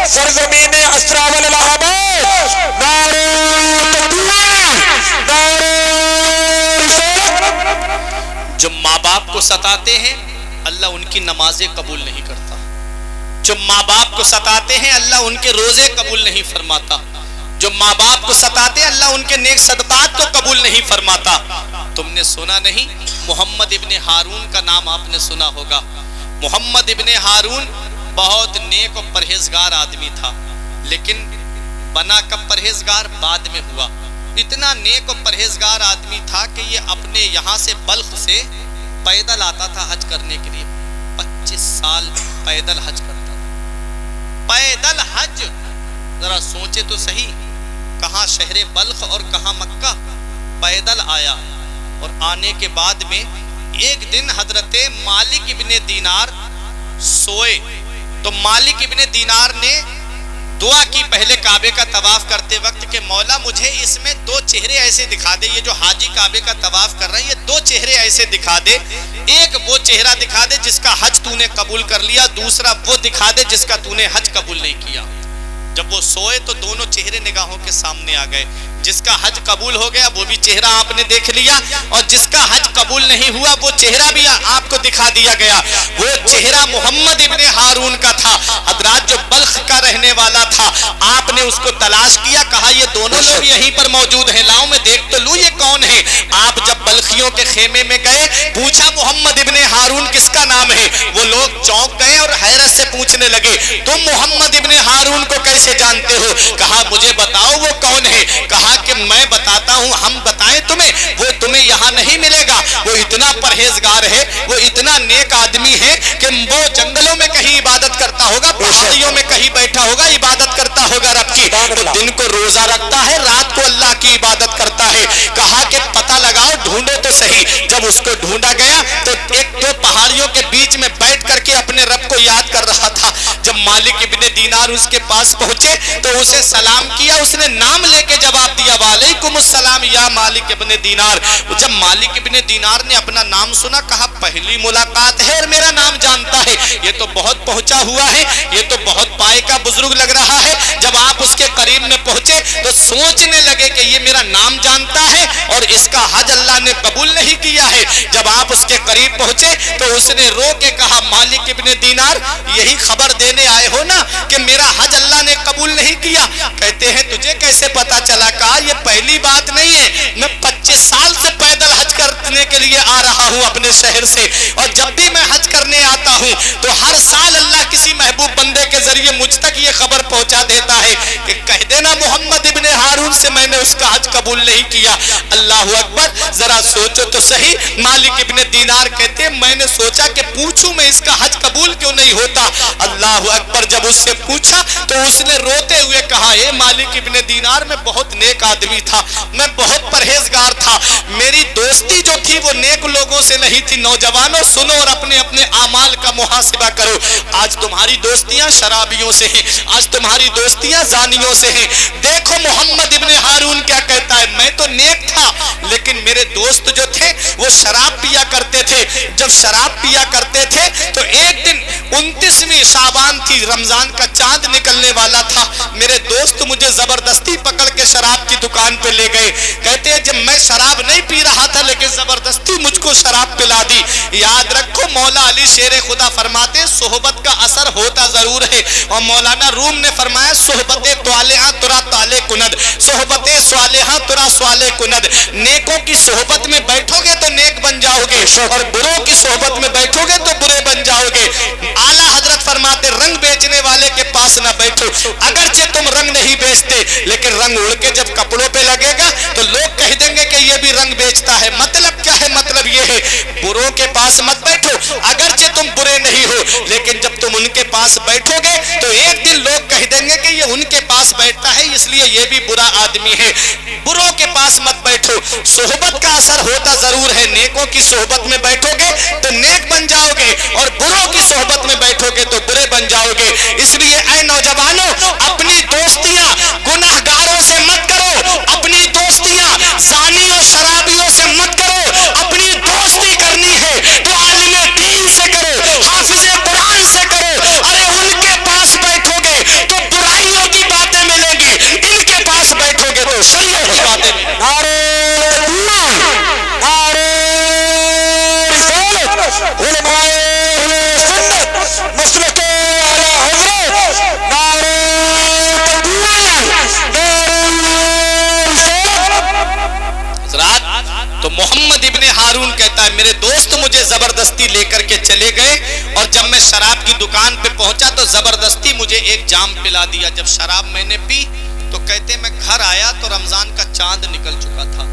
B: سرزمین اسرا والآباد
A: جو ماں باپ کو ستاتے ہیں اللہ ان کی نمازیں قبول نہیں کرتا, جو ماں باپ کو ستاتے ہیں اللہ ان کے روزے قبول نہیں فرماتا, جو ماں باپ کو ستاتے ہیں اللہ ان کے نیک صدقات کو قبول نہیں فرماتا. تم نے سنا نہیں, محمد ابن ہارون کا نام آپ نے سنا ہوگا. محمد ابن ہارون بہت نیک و پرہیزگار آدمی تھا، لیکن بنا کب پرہیزگار؟ بعد میں ہوا۔ اتنا نیک و پرہیزگار آدمی تھا کہ یہ اپنے یہاں سے بلخ سے پیدل آتا تھا حج کرنے کے لیے، 25 سال پیدل حج کرتا تھا۔ پیدل حج، ذرا سوچے تو صحیح، کہاں شہر بلخ اور کہاں مکہ، پیدل آیا۔ اور آنے کے بعد میں ایک دن حضرت مالک ابن دینار سوئے، تو مالک ابن دینار نے دعا کی پہلے کعبے کا طواف کرتے وقت کہ مولا مجھے اس میں 2 چہرے ایسے دکھا دے، یہ جو حاجی کعبے کا طواف کر رہے ہیں یہ 2 چہرے ایسے دکھا دے، ایک وہ چہرہ دکھا دے جس کا حج تو نے قبول کر لیا، دوسرا وہ دکھا دے جس کا تو نے حج قبول نہیں کیا۔ جب وہ سوئے تو دونوں چہرے نگاہوں کے سامنے آ گئے، جس کا حج قبول ہو گیا وہ بھی چہرہ آپ نے دیکھ لیا، اور جس کا حج قبول نہیں ہوا وہ چہرہ بھی آپ کو دکھا دیا گیا۔ وہ چہرہ محمد ابن ہارون کا تھا، حضرات جو بلخ کا رہنے والا تھا۔ آپ نے اس کو تلاش کیا، کہا یہ دونوں لوگ یہیں پر موجود ہیں، لاؤ میں دیکھ تو لوں یہ کون ہے۔ آپ جب بلخیوں کے خیمے میں گئے، پوچھا محمد ابن ہارون کس کا نام ہے؟ وہ لوگ چونک گئے اور حیرت سے پوچھنے لگے تم محمد ابن ہارون کو کیسے جانتے ہو؟ کہا مجھے بتاؤ وہ کون ہے؟ کہا کہ میں بتاتا ہوں، ہم بتائیں تمہیں؟ وہ تمہیں یہاں نہیں ملے گا، وہ اتنا پرہیزگار ہے، وہ اتنا نیک آدمی ہے کہ وہ جنگلوں میں کہیں عبادت کرتا ہوگا، پہاڑیوں میں کہیں بیٹھا ہوگا، عبادت کرتا ہوگا رب کی، تو دن کو روزہ رکھتا ہے، رات کو اللہ کی عبادت کرتا ہے۔ کہا کہ پتہ لگاؤ، ڈھونڈو تو صحیح۔ جب اس کو ڈھونڈا گیا تو ایک 2 پہاڑیوں کے بیچ میں بیٹھ کر کے اپنے رب کو یاد کر رہا تھا۔ جب مالک ابن دینار اس کے پاس پہنچے تو اسے سلام کیا، اس نے نام لے کے جواب دیا وعلیکم السلام یا مالک ابن دینار۔ جب مالک ابن دینار نے اپنا نام سنا، کہا پہلی ملاقات ہے اور میرا نام جانتا ہے، یہ تو بہت پہنچا ہوا ہے، یہ تو بہت پائے کا بزرگ لگ رہا ہے۔ جب آپ اس کے قریب میں پہنچے تو سوچنے لگے کہ یہ میرا نام جانتا ہے اور اس کا حج اللہ نے قبول نہیں کیا ہے۔ جب آپ اس کے قریب پہنچے تو اس نے رو کے کہا مالک ابن دینار یہی خبر دینے آئے ہو نا کہ میرا حج اللہ نے قبول نہیں کیا؟ کہتے ہیں تجھے کیسے پتا چلا؟ کہا یہ پہلی بات نہیں ہے، میں 25 سال سے پیدل حج کرنے کے لیے آ رہا ہوں اپنے شہر سے، اور جب بھی میں حج کرنے آتا ہوں تو ہر سال اللہ کسی محبوب بندے کے ذریعے مجھ تک یہ خبر پہنچا دیتا ہے کہ کہہ دینا محمد ابن ہارون سے میں نے اس کا حج قبول نہیں کیا۔ اللہ اکبر، ذرا سوچو تو صحیح۔ مالک ابن دینار کہتے ہیں میں نے سوچا کہ پوچھوں میں اس کا حج قبول کیوں نہیں ہوتا۔ اللہ اکبر، جب اس سے پوچھا تو اس نے روتے ہوئے کہا اے مالک ابن دینار میں بہت نیک آدمی تھا، میں بہت پرہیزگار تھا، میری دوستی جو تھی وہ نیک لوگوں سے نہیں تھی۔ نوجوانوں سنو اور اپنے اپنے اعمال کا محاسبہ کرو۔ آج تمہاری دوستیاں شرابیوں سے ہیں، آج تمہاری دوستیاں زانیوں سے ہیں۔ دیکھو محمد ابن ہارون کیا کہتا ہے، میں تو نیک تھا لیکن میرے دوست جو تھے وہ شراب پیا کرتے تھے۔ جب شراب پیا کرتے تھے تو ایک دن 29ویں شعبان تھی، رمضان کا چاند نکلنے والا تھا، میرے دوست مجھے زبردستی پکڑ کے شراب کی دکان پہ لے گئے۔ کہتے ہیں جب میں شراب نہیں پی رہا تھا لیکن زبردستی مجھ کو شراب پلا دی۔ یاد رکھو مولا علی شیر خدا فرماتے صحبت کا اثر ہوتا ضرور ہے، اور مولانا روم نے فرمایا صحبت طالعہ ترا طالع کند، صحبت صالحہ ترا صالح کند۔ نیکوں کی صحبت میں بیٹھو گے تو نیک بن جاؤ گے، اور بروں کی صحبت میں بیٹھو گے تو برے بن جاؤ گے۔ اعلیٰ حضرت فرماتے رنگ بیچنے والے کے پاس نہ بیٹھو، اگرچہ تم رنگ نہیں بیچتے لیکن رنگ اڑ کے جب کپڑوں پہ لگے گا تو لوگ کہہ دیں گے کہ یہ بھی رنگ بیچتا ہے۔ مطلب کیا ہے؟ مطلب یہ ہے بروں کے پاس مت بیٹھو، اگرچہ تم برے نہیں ہو لیکن جب تم ان کے پاس بیٹھو گے تو ایک دن لوگ کہہ دیں گے کہ یہ ان کے پاس بیٹھتا ہے اس لیے یہ بھی برا آدمی ہے۔ بروں کے پاس مت بیٹھو، صحبت کا اثر ہوتا ضرور ہے، نیکوں کی صحبت میں بیٹھو گے تو نیک بن جاؤ گے، اور بروں کی صحبت میں بیٹھو گے تو برے بن جاؤ گے۔ اس لیے اے نوجوانوں اپنی دوستیاں گناہ گاروں سے مت کرو، اپنی دوستیاں زانیوں شرابیوں سے مت کرو، اپنی دوستی کرنی ہے تو عالم دین سے کرو، حافظ قرآن سے کرو۔ ارے ان کے پاس بیٹھو گے تو برائیوں کی باتیں ملیں گی، ان کے پاس بیٹھو گے تو شریعت کی باتیں ملیں گی۔
B: نعرہ تکبیر، نعرہ رسالت، علماء اہل سنت
A: پلا دیا. جب شراب میں نے پی تو کہتے میں گھر آیا تو رمضان کا چاند نکل چکا تھا,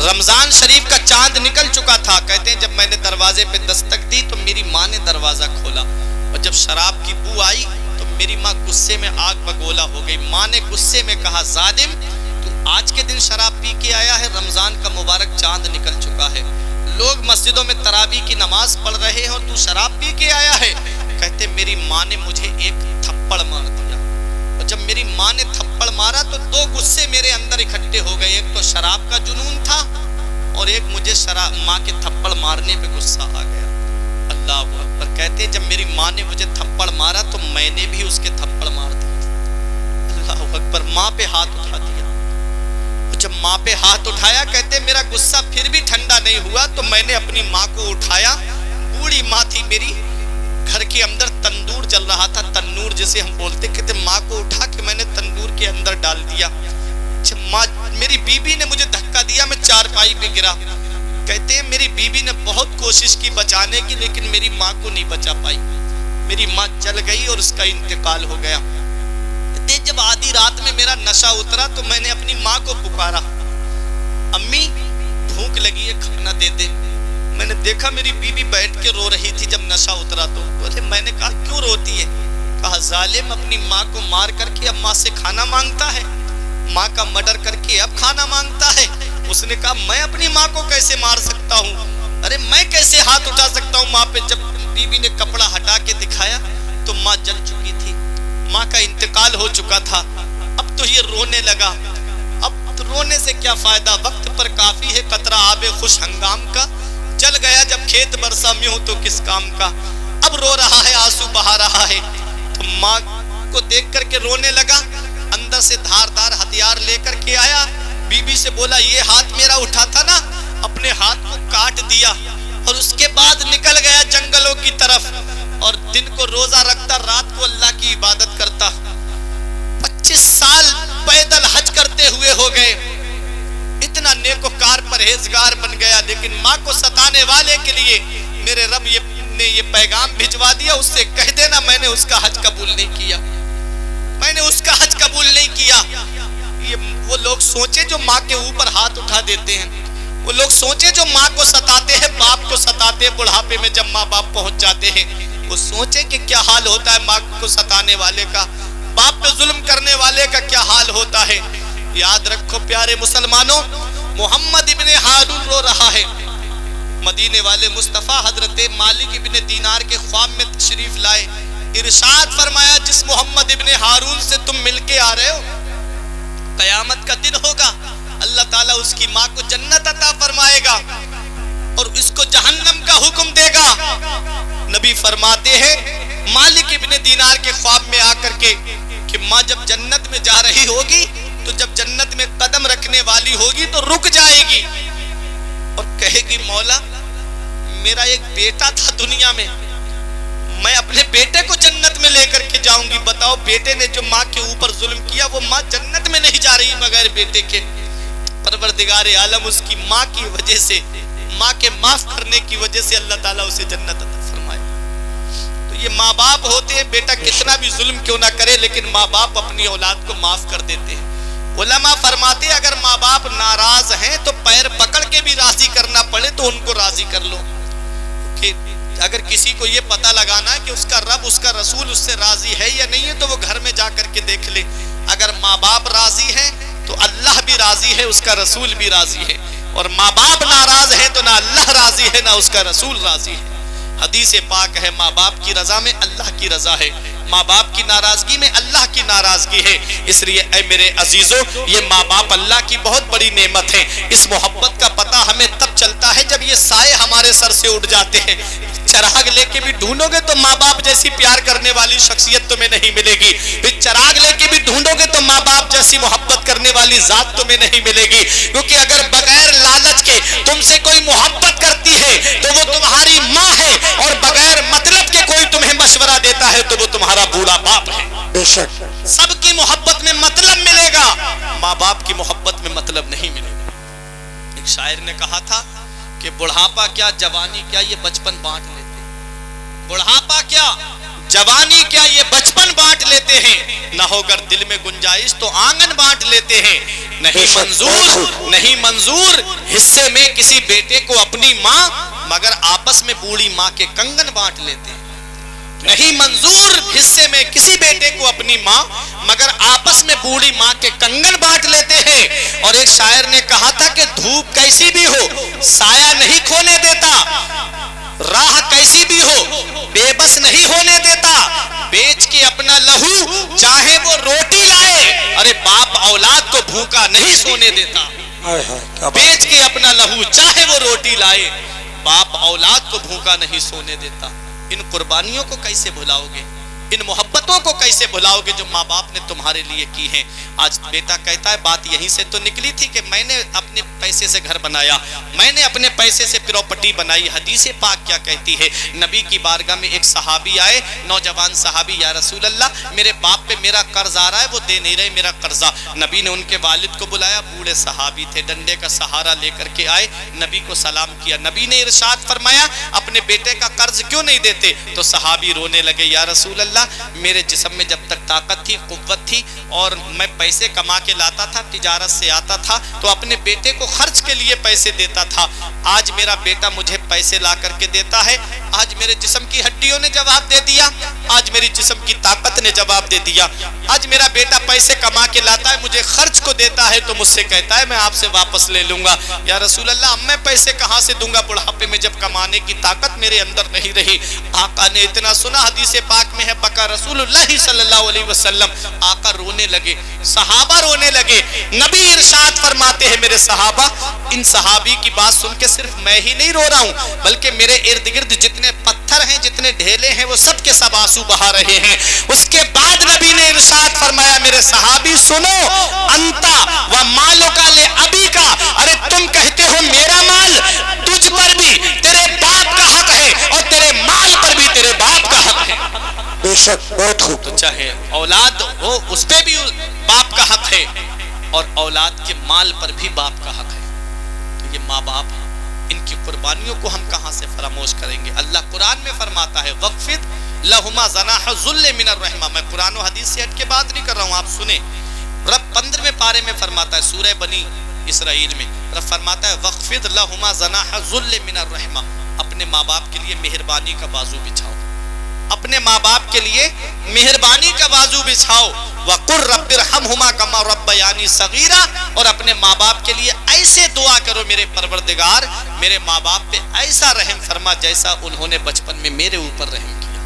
A: رمضان شریف کا چاند نکل چکا تھا. کہتے ہیں جب میں نے دروازے پہ دستک دی تو میری ماں نے دروازہ کھولا, اور جب شراب کی بو آئی تو میری ماں غصے میں آگ بگولا ہو گئی. ماں نے غصے میں کہا ظالم تو آج کے دن شراب پی کے آیا ہے, رمضان کا مبارک چاند نکل چکا ہے, لوگ مسجدوں میں تراویح کی نماز پڑھ رہے ہیں اور تو شراب پی کے آیا ہے. کہتے میری ماں نے مجھے ایک تھپڑ مار دیا, اور جب میری ماں نے تھپڑ مارا تو دو غصے میرے اندر اکٹھے ہو گئے, ایک تو شراب کا جنون تھا اور ایک مجھے ماں کے تھپڑ مارنے پہ غصہ آ گیا. اللہ اکبر. کہتے جب میری ماں نے مجھے تھپڑ مارا تو میں نے بھی اس کے تھپڑ مار دیا. اللہ اکبر. ماں پہ ہاتھ اٹھا دیا, جب ماں پہ ہاتھ اٹھایا کہتے میرا غصہ پھر بھی ٹھنڈا نہیں ہوا تو میں نے اپنی ماں کو اٹھایا. بوڑھی ماں تھی میری, گھر کے اندر تندور جل رہا تھا, تنور جسے ہم بولتے, کہتے ماں کو اٹھا کے میں نے تندور کے اندر ڈال دیا. ماں میری بیوی نے مجھے دھکا دیا, میں چارپائی پہ گرا. کہتے ہیں میری بیوی نے بہت کوشش کی بچانے کی لیکن میری ماں کو نہیں بچا پائی, میری ماں جل گئی اور اس کا انتقال ہو گیا. جب آدھی رات میں میرا نشہ اترا تو میں نے اپنی ماں کو پکارا, امی بھوک لگی ہے کھانا دے دے. میں نے دیکھا میری بیوی بیٹھ کے رو رہی تھی جب نشہ اترا تو. بولے میں نے کہا کیوں روتی ہے؟ کہا ظالم اپنی ماں کو مار کر کے اب ماں سے کھانا مانگتا ہے, ماں کا مرڈر کر کے اب کھانا مانگتا ہے. اس نے کہا میں اپنی ماں کو کیسے مار سکتا ہوں, ارے میں کیسے ہاتھ اٹھا سکتا ہوں ماں پہ. جب بیوی نے کپڑا ہٹا کے دکھایا تو ماں جل چکی تھی, ماں کا انتقال ہو چکا تھا. اب تو یہ رونے لگا, اب تو رونے سے کیا فائدہ, وقت پر کافی ہے قطرہ آب خوش ہنگام کا, جل گیا جب کھیت برسا میں ہوں تو کس کام کا. اب رو رہا ہے آنسو بہا رہا ہے. تو ماں کو دیکھ کر کے رونے لگا, اندر سے دھاردار ہتھیار لے کر کے آیا. بیوی سے بولا یہ ہاتھ میرا اٹھا تھا نا, اپنے ہاتھ کو کاٹ دیا اور اس کے بعد نکل گیا جنگلوں کی طرف, اور دن کو روزہ رکھتا, رات کو اللہ کی عبادت کرتا. 25 سال پیدل حج کرتے ہوئے ہو گئے, اتنا نیکوکار پرہیزگار بن گیا. لیکن ماں کو ستانے والے کے لیے میرے رب نے یہ پیغام بھجوا دیا, اس سے کہہ دینا میں نے اس کا حج قبول نہیں کیا, میں نے اس کا حج قبول نہیں کیا. یہ وہ لوگ سوچے جو ماں کے اوپر ہاتھ اٹھا دیتے ہیں, وہ لوگ سوچے جو ماں کو ستاتے ہیں, باپ کو ستاتے ہیں بڑھاپے میں جب ماں باپ پہنچ جاتے ہیں, وہ سوچے کہ کیا حال ہوتا ہے ماں کو ستانے والے کا, باپ پہ ظلم کرنے والے کا کیا حال ہوتا ہے. یاد رکھو پیارے مسلمانوں, محمد ابن ہارون رو رہا ہے. مدینے والے مصطفیٰ حضرت مالک ابن دینار کے خواب میں تشریف لائے, ارشاد فرمایا جس محمد ابن ہارون سے تم مل کے آ رہے ہو قیامت کا دن ہوگا, اللہ تعالیٰ اس کی ماں کو جنت عطا فرمائے گا اور اس کو جہنم کا حکم دے گا. نبی فرماتے ہیں مالک ابن دینار کے خواب میں آ کر کے کہ ماں جب جنت میں جا رہی ہوگی تو جب جنت میں قدم رکھنے والی ہوگی تو رک جائے گی اور کہے گی مولا میرا ایک بیٹا تھا دنیا میں, میں اپنے بیٹے کو جنت میں لے کر کے جاؤں گی. بتاؤ بیٹے نے جو ماں کے اوپر ظلم کیا وہ ماں جنت میں نہیں جا رہی بغیر بیٹے کے. پروردگار عالم اس کی ماں کی وجہ سے, ماں کے معاف کرنے کی وجہ سے اللہ تعالیٰ اسے جنت عطا فرمائے. تو یہ ماں باپ ہوتے ہیں, بیٹا کتنا بھی ظلم کیوں نہ کرے لیکن ماں باپ اپنی اولاد کو معاف کر دیتے ہیں. علماء فرماتے ہیں اگر ماں باپ ناراض ہیں تو پیر پکڑ کے بھی راضی کرنا پڑے تو ان کو راضی کر لو. کہ اگر کسی کو یہ پتہ لگانا کہ اس کا رب اس کا رسول اس سے راضی ہے یا نہیں ہے تو وہ گھر میں جا کر کے دیکھ لے. اگر ماں باپ راضی ہیں تو اللہ بھی راضی ہے, اس کا رسول بھی راضی ہے, اور ماں باپ ناراض ہیں تو نہ اللہ راضی ہے نہ اس کا رسول راضی ہے. حدیث پاک ہے ماں باپ کی رضا میں اللہ کی رضا ہے, ماں باپ کی ناراضگی میں اللہ کی ناراضگی ہے. اس لیے اے میرے عزیزوں یہ ماں باپ اللہ کی بہت بڑی نعمت ہے. اس محبت کا پتہ ہمیں تب چلتا ہے جب یہ سائے ہمارے سر سے اٹھ جاتے ہیں. چراغ لے کے بھی ڈھونڈو گے تو ماں باپ جیسی پیار کرنے والی شخصیت تمہیں نہیں ملے گی, پھر چراغ لے کے بھی ڈھونڈو گے تو ماں باپ جیسی محبت کرنے والی ذات تمہیں نہیں ملے گی. کیونکہ اگر بغیر لالچ کے تم سے کوئی محبت کرتی ہے تو وہ تمہاری ماں ہے, اور بغیر مطلب کے کوئی تمہیں مشورہ دیتا ہے تو وہ تمہارا بوڑھا باپ ہے.
B: بے شک
A: سب کی محبت میں مطلب ملے گا, ماں باپ کی محبت میں مطلب نہیں ملے گا. ایک شاعر نے کہا تھا کہ بڑھاپا کیا جوانی کیا یہ بچپن بانٹ لیتے ہیں, بڑھاپا کیا جوانی کیا یہ بچپن بانٹ لیتے ہیں, نہ ہوگر دل میں گنجائش تو آنگن بانٹ لیتے ہیں. نہیں منظور حصے میں کسی بیٹے کو اپنی ماں مگر آپس میں بوڑھی ماں کے کنگن بانٹ لیتے ہیں. نہیں منظور حصے میں کسی بیٹے کو اپنی ماں مگر آپس میں بوڑھی ماں کے کنگن بانٹ لیتے ہیں. اور ایک شاعر نے کہا تھا کہ دھوپ کیسی بھی ہو سایہ نہیں کھونے دیتا, راہ کیسی بھی ہو بے بس نہیں ہونے دیتا, بیچ کے اپنا لہو چاہے وہ روٹی لائے, ارے باپ اولاد کو بھوکا نہیں سونے دیتا. بیچ کے اپنا لہو چاہے وہ روٹی لائے, باپ اولاد کو بھوکا نہیں سونے دیتا. ان قربانیوں کو کیسے بھلاؤ گے, ان محبتوں کو کیسے بھلاؤ گے جو ماں باپ نے تمہارے لیے کی ہیں. آج بیٹا کہتا ہے بات یہیں سے تو نکلی تھی کہ میں نے اپنے پیسے سے گھر بنایا, میں نے اپنے پیسے سے پراپرٹی بنائی. حدیث پاک کیا کہتی ہے, نبی کی بارگاہ میں ایک صحابی آئے, نوجوان صحابی, یا رسول اللہ میرے باپ پہ میرا قرض آ رہا ہے, وہ دے نہیں رہے میرا قرضہ. نبی نے ان کے والد کو بلایا, بوڑھے صحابی تھے, ڈنڈے کا سہارا لے کر کے آئے, نبی کو سلام کیا. نبی نے ارشاد فرمایا اپنے بیٹے کا قرض کیوں نہیں دیتے؟ تو صحابی رونے لگے, یا رسول اللہ میرے جسم میں جب تک طاقت تھی, قوت تھی, اور میں پیسے کما کے لاتا تھا, تجارت سے آتا تھا, تو اپنے بیٹے کو خرچ کے لیے پیسے دیتا تھا. آج میرا بیٹا مجھے پیسے لا کر کے دیتا ہے, آج میرے جسم کی ہڈیوں نے جواب دے دیا, آج میری جسم کی طاقت نے جواب دے دیا. آج میرا بیٹا پیسے کما کے لاتا ہے, مجھے خرچ کو دیتا ہے, تو مجھ سے کہتا ہے میں آپ سے واپس لے لوں گا. یا رسول اللہ اب میں پیسے کہاں سے دوں گا بڑھاپے میں جب کمانے کی طاقت میرے اندر نہیں رہی. آقا نے اتنا سنا, حدیث پاک میں ہے, بکا رسول اللہ صلی اللہ علیہ وسلم, آقا رونے لگے, صحابہ رونے لگے. نبی ارشاد فرماتے ہیں میرے صحابہ, ان صحابی کی بات سن کے صرف میں ہی نہیں رو رہا ہوں, بلکہ میرے ارد گرد جتنے پتھر ہیں, جتنے ڈھیلے ہیں, وہ سب کے سب آنسو بہا رہے ہیں. اس کے بعد نبی نے ارشاد فرمایا میرے صحابی سنو, انتا و مالو کا لے ابی کا, ارے تم کہتے ہو میرا مال, تجھ پر بھی تیرے باپ کا حق ہے اور تیرے مال پر بھی تیرے باپ کا حق ہے.
B: بے شک بہت خوب.
A: تو چاہے اولاد ہو اس پہ بھی باپ کا حق ہے, اور اولاد کے مال پر بھی باپ کا حق ہے. تو یہ ماں باپ ہیں, ان کی قربانیوں کو ہم کہاں سے فراموش کریں گے؟ اللہ قرآن میں فرماتا ہے وقفد لہما جناح الذل من الرحمہ. میں قرآن و حدیث سے ہٹ کے بات نہیں کر رہا ہوں, آپ سنیں. رب 15ویں پارے میں فرماتا ہے, سورہ بنی اسرائیل میں رب فرماتا ہے وقفد لہما جناح الذل من الرحمہ, اپنے ماں باپ کے لیے مہربانی کا بازو بچھاؤ, اپنے ماں باپ کے لیے مہربانی کا بازو بچھاؤ. وَقُلْ رَبِّ ارْحَمْهُمَا كَمَا رَبَّيَانِي صَغِيرًا, اور اپنے ماں باپ کے لیے ایسے دعا کرو میرے پروردگار میرے ماں باپ پہ ایسا رحم فرما جیسا انہوں نے بچپن میں میرے اوپر رحم کیا.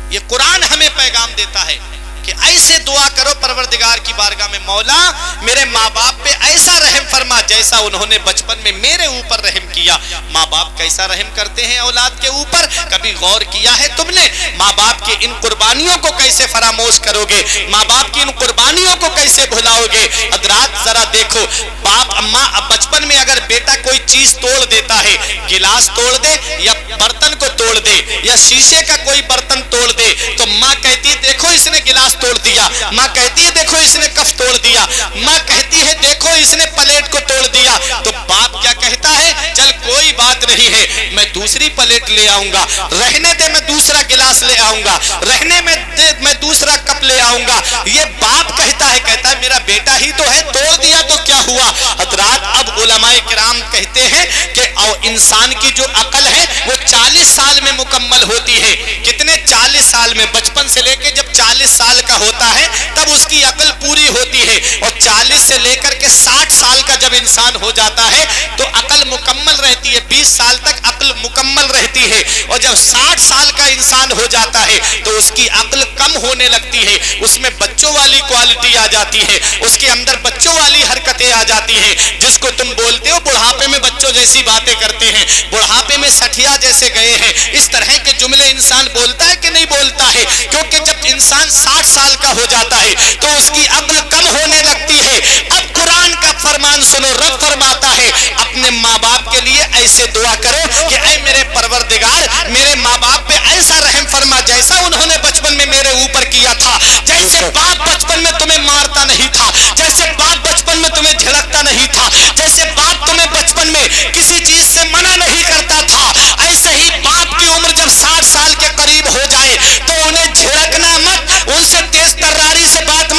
A: یہ قرآن ہمیں پیغام دیتا ہے کہ ایسے دعا کرو پروردگار کی بارگاہ میں, مولا میرے ماں باپ پہ ایسا رحم فرما جیسا انہوں نے بچپن میں میرے اوپر رحم کیا. ماں باپ کیسا رحم کرتے ہیں اولاد کے اوپر, کبھی غور کیا ہے تم نے؟ ماں باپ کی ان قربانیوں کو کیسے فراموش کرو گے, ماں باپ کی ان قربانیوں کو کیسے بھلاؤ گے؟ حضرات ذرا دیکھو, باپ ماں بچپن میں اگر بیٹا کوئی چیز توڑ دیتا ہے, گلاس توڑ دے یا برتن کو توڑ دے یا شیشے کا کوئی برتن توڑ دے, تو ماں کہتی دیکھو اس نے گلاس توڑ دیا, ماں کہتی ہے دیکھو اس نے کف توڑ دیا, ماں کہتی ہے دیکھو اس نے پلیٹ کو توڑ دیا. تو باپ کیا کہتا ہے, چل کوئی بات نہیں ہے, میں دوسری پلیٹ لے آؤں گا, رہنے دے میں دوسرا گلاس لے آؤں گا, رہنے میں دوسرا کپ لے آؤں گا. یہ باپ کہتا ہے میرا بیٹا ہی تو ہے, توڑ دیا تو کیا ہوا. حضرات اب علماء کرام کہتے ہیں کہ انسان کی جو عقل ہے وہ 40 سال میں مکمل ہوتی ہے. کتنے 40 سال میں, بچپن سے لے کے جب 40 سال کا ہوتا ہے تب اس کی عقل پوری ہوتی ہے, اور 40 سے لے کر کے 60 سال کا جب انسان ہو جاتا ہے تو عقل مکمل رہتی ہے. 20 سال تک عقل مکمل رہتی ہے, اور جب 60 سال کا انسان ہو جاتا ہے تو اس کی عقل کم ہونے لگتی ہے, اس میں بچوں والی کوالٹی آ جاتی ہے, اس کے اندر بچوں والی حرکتیں آ جاتی ہیں. جس کو تم بولتے ہو بڑھاپے میں بچوں جیسی باتیں کرتے ہیں, بڑھاپے میں سٹھیا جیسے گئے ہیں, اس طرح کے جملے انسان بولتا ہے کہ نہیں بولتا ہے؟ کیونکہ جب انسان 60 سال کا ہو جاتا ہے تو اس کی عقل کم ہونے لگتی ہے. اب قرآن کا فرمان سنو, رب فرماتا ہے اپنے ماں باپ کے لیے ایسے دعا کرو کہ اے میرے پروردگار میرے ماں باپ پہ ایسا رحم فرما جیسا انہوں نے بچپن میں میرے اوپر کیا تھا. جیسے باپ بچپن میں تمہیں مارتا نہیں تھا, جیسے باپ بچپن میں تمہیں جھڑکتا نہیں تھا, جیسے باپ تمہیں بچپن میں کسی چیز سے منع نہیں کرتا تھا, ایسے ہی باپ کی عمر جب 60 سال کے قریب ہو جائے تو انہیں جھڑکنا مت, ان سے تیز تراری سے بات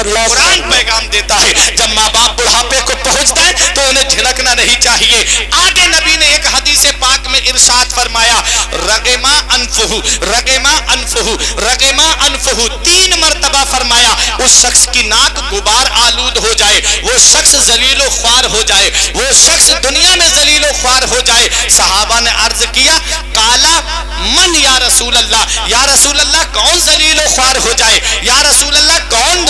A: قرآن پیغام دیتا ہے جب ماں باپ بڑھاپے کو پہنچتا ہے تو انہیں جھنکنا نہیں چاہیے. آگے نبی نے ایک حدیث پاک میں ارشاد فرمایا رغما انفہ رغما انفہ رغما انفہ 3 مرتبہ فرمایا اس شخص کی ناک غبار آلود ہو جائے, وہ شخص ذلیل و خوار ہو جائے, وہ شخص دنیا میں ذلیل و خوار ہو جائے. صحابہ نے عرض کیا قالا من یا رسول اللہ, یا رسول اللہ کون ذلیل و خوار ہو جائے, یا رسول اللہ کون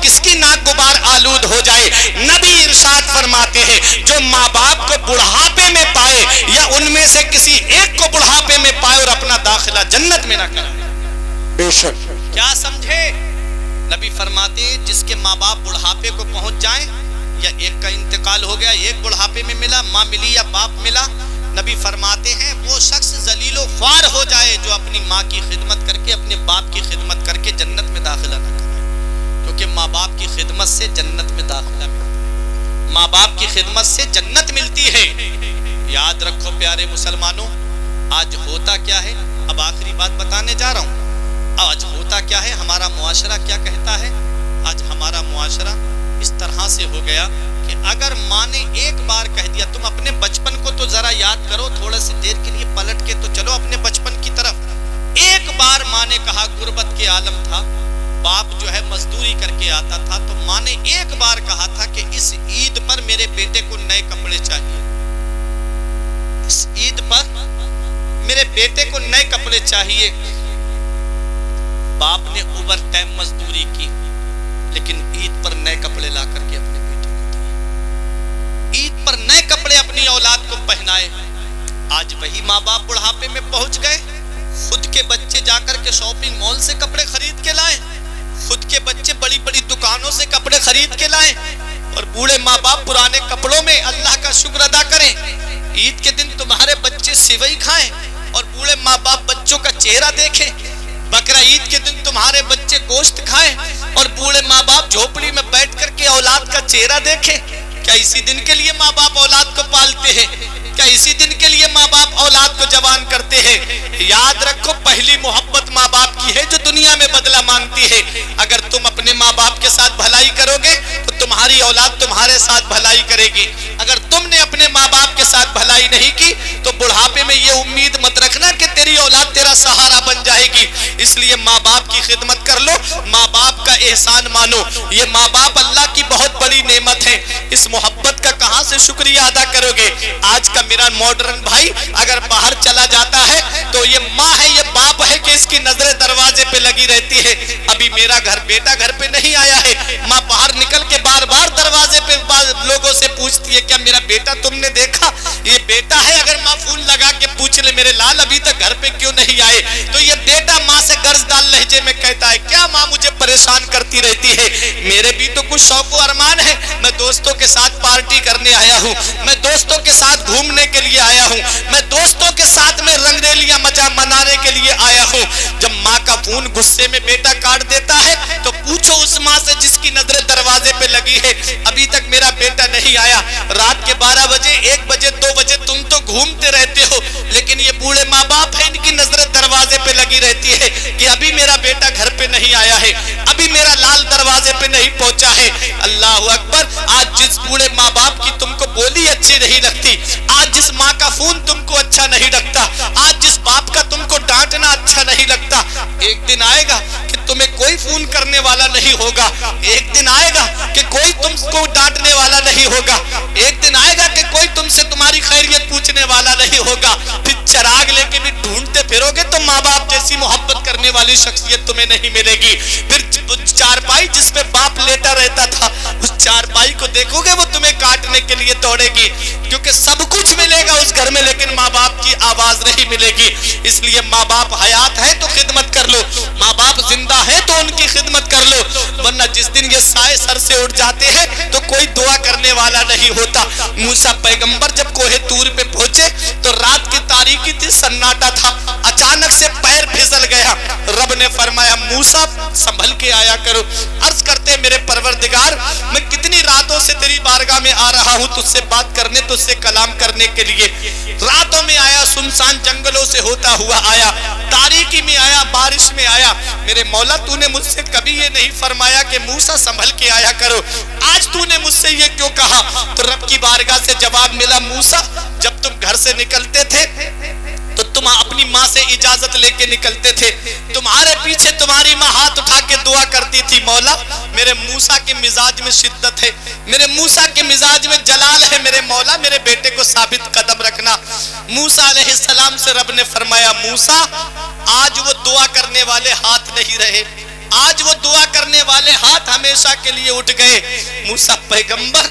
A: کس کی ناک غبار آلود ہو جائے. نبی ارشاد فرماتے ہیں جو ماں باپ کو بڑھاپے میں پائے یا ان میں سے کسی ایک کو بڑھاپے میں پائے اور اپنا داخلہ جنت میں نہ کرے.
B: بے شک.
A: کیا سمجھے؟ نبی فرماتے ہیں جس کے ماں باپ بڑھاپے کو پہنچ جائیں, یا ایک کا انتقال ہو گیا, ایک بڑھاپے میں ملا, ماں ملی یا باپ ملا, نبی فرماتے ہیں وہ شخص ذلیل و خوار ہو جائے جو اپنی ماں کی خدمت کر کے اپنے باپ کی خدمت کر کے جنت میں داخلہ نہ کرے, کیونکہ ماں باپ کی خدمت سے جنت میں داخلہ ملتا ہے, ماں باپ کی خدمت سے جنت ملتی ہے. یاد رکھو پیارے مسلمانوں, آج ہوتا کیا ہے, اب آخری بات بتانے جا رہا ہوں. آج ہوتا کیا ہے, ہمارا معاشرہ کیا کہتا ہے, آج ہمارا معاشرہ اس طرح سے ہو گیا کہ اگر ماں نے ایک بار کہہ دیا تم اپنے بچپن کو تو ذرا یاد کرو, تھوڑا سی دیر کے لیے پلٹ کے تو چلو اپنے بچپن کی طرف. ایک بار ماں نے کہا, غربت کے عالم تھا, باپ جو ہے مزدوری کر کے آتا تھا, تو ماں نے ایک بار کہا تھا کہ اس عید پر میرے بیٹے کو نئے کپڑے چاہیے, اس عید پر میرے بیٹے کو نئے کپڑے چاہیے. باپ نے اوور ٹائم مزدوری کی لیکن عید پر نئے کپڑے لا کر کے اپنے بیٹے کو دیے, عید پر نئے کپڑے اپنی اولاد کو پہنائے. آج وہی ماں باپ بڑھاپے میں پہنچ گئے, خود کے بچے جا کر کے شاپنگ مال سے کپڑے خرید کے لائیں, خود کے بچے بڑی بڑی دکانوں سے کپڑے خرید کے لائیں, اور بوڑھے ماں باپ پرانے کپڑوں میں اللہ کا شکر ادا کریں. عید کے دن تمہارے بچے سیوئی کھائیں اور بوڑھے ماں باپ بچوں کا چہرہ دیکھیں. بقرہ عید کے دن تمہارے بچے گوشت کھائیں اور بوڑھے ماں باپ جھوپڑی میں بیٹھ کر کے اولاد کا چہرہ دیکھیں. کیا اسی دن کے لیے ماں باپ اولاد کو پالتے ہیں؟ کیا اسی دن کے لیے ماں باپ اولاد کو جوان کرتے ہیں؟ یاد رکھو پہلی محبت ماں باپ کی ہے جو دنیا میں بدلہ مانگتی ہے. اگر تم اپنے ماں باپ کے ساتھ بھلائی کرو گے تو تمہاری اولاد تمہارے ساتھ بھلائی کرے گی. اگر تم نے اپنے ماں باپ کے ساتھ بھلائی نہیں کی تو بڑھاپے میں یہ امید مت رکھنا کہ تیری اولاد تیرا سہارا بن جائے گی. اس لیے ماں باپ کی خدمت کر لو, ماں باپ کا احسان مانو. یہ ماں باپ اللہ کی بہت بڑی نعمت ہے, اس محبت کا کہاں سے شکریہ ادا کرو گے. آج کا میرا ماڈرن بھائی اگر باہر چلا جاتا ہے تو یہ ماں ہے, یہ باپ ہے کہ اس کی نظریں دروازے پہ لگی رہتی ہے. ابھی میرا بیٹا گھر پہ نہیں آیا ہے, ماں باہر نکل کے بار بار دروازے پہ لوگوں سے پوچھتی ہے کیا میرا بیٹا تم نے دیکھا, یہ بیٹا ہے. اگر ماں فون لگا کے پوچھ لے میرے لال ابھی تک گھر پہ کیوں نہیں آئے, تو یہ بیٹا ماں سے قرض دار لہجے میں کہتا ہے کیا ماں مجھے پریشان کرتی رہتی ہے, میرے بھی تو کچھ شوق و ارمان ہے, میں دوستوں کے ساتھ پارٹی کرنے آیا ہوں, میں دوستوں کے ساتھ گھومنے کے لیے آیا ہوں, میں دوستوں کے ساتھ میں رنگ ریلیاں منانے کے لیے آیا ہوں. جب ماں کا فون غصے میں بیٹا کاٹ دیتا ہے تو پوچھو اس ماں سے جس کی نظریں دروازے پہ لگی ہے ابھی تک میرا بیٹا نہیں آیا. رات کے 12 بجے 1 بجے 2 بجے تم تو گھومتے رہتے ہو, لیکن یہ بوڑھے ماں باپ ہیں, ان کی نظریں دروازے پہ لگی رہتی ہے کہ ابھی میرا بیٹا گھر پہ نہیں آیا ہے, ابھی میرا لال دروازے پہ نہیں پہنچا ہے. اللہ اکبر. آج جس بوڑھے ماں باپ کی تم کو بولی اچھی نہیں لگتی, آج جس ماں کا فون تم کو اچھا نہیں لگتا, آج جس باپ کا تم کو ڈانٹنا اچھا نہیں لگتا, ایک دن آئے گا کہ تمہیں کوئی فون کرنے والا نہیں ہوگا, ایک دن آئے گا کہ کوئی تم کو ڈانٹنے والا نہیں ہوگا, ایک دن آئے گا کہ کوئی تم سے تمہاری خیریت پوچھنے والا نہیں ہوگا. پھر چراغ لے کے بھی ڈھونڈتے پھرو گے تو ماں باپ جیسی محبت کرنے والی شخصیت تمہیں نہیں ملے گی. پھر چارپائی جس پہ باپ لیٹا رہتا تھا اس چارپائی کو دیکھو گے وہ تمہیں کاٹنے کے لیے دوڑے گی, کیونکہ سب کچھ ملے گا اس گھر میں لیکن ماں باپ کی آواز نہیں ملے گی. اس لیے ماں باپ حیات ہے تو خدمت کر لو, ماں باپ زندہ ہے تو ان کی خدمت کر لو, ورنہ جس دن یہ سائے سر سے اٹھ جاتے ہیں تو کوئی دعا کرنے والا نہیں ہوتا. موسیٰ پیغمبر جب کوہ طور پہ پہنچے تو رات کی تاریکی تھی, سناٹا تھا, اچانک سے پیر پھسل گیا. رب نے فرمایا موسیٰ سنبھل کے آیا کرو. عرض کرتے میرے پروردگار میں کتنی راتوں سے تیری بارگاہ میں آ رہا رہا ہوں تجھ سے بات کرنے، تجھ سے کلام کرنے کے لیے۔ راتوں میں آیا، سنسان جنگلوں سے ہوتا ہوا آیا، تاریکی میں آیا، بارش میں آیا۔ میرے مولا تو نے مجھ سے کبھی یہ نہیں فرمایا کہ موسیٰ سنبھل کے آیا کرو، آج تو نے مجھ سے یہ کیوں کہا؟ تو رب کی بارگاہ سے جواب ملا، موسیٰ جب تم گھر سے نکلتے تھے تو تم اپنی ماں سے اجازت لے کے نکلتے تھے، تمہارے پیچھے تمہاری ماں ہاتھ اٹھا کے دعا کرتی تھی، مولا میرے موسیٰ کے مزاج میں شدت ہے، میرے موسیٰ کے مزاج میں جلال ہے، میرے مولا میرے بیٹے کو ثابت قدم رکھنا۔ موسیٰ علیہ السلام سے رب نے فرمایا، موسیٰ آج وہ دعا کرنے والے ہاتھ نہیں رہے، آج وہ دعا کرنے والے ہاتھ ہمیشہ کے لیے اٹھ گئے۔ موسیٰ پیغمبر،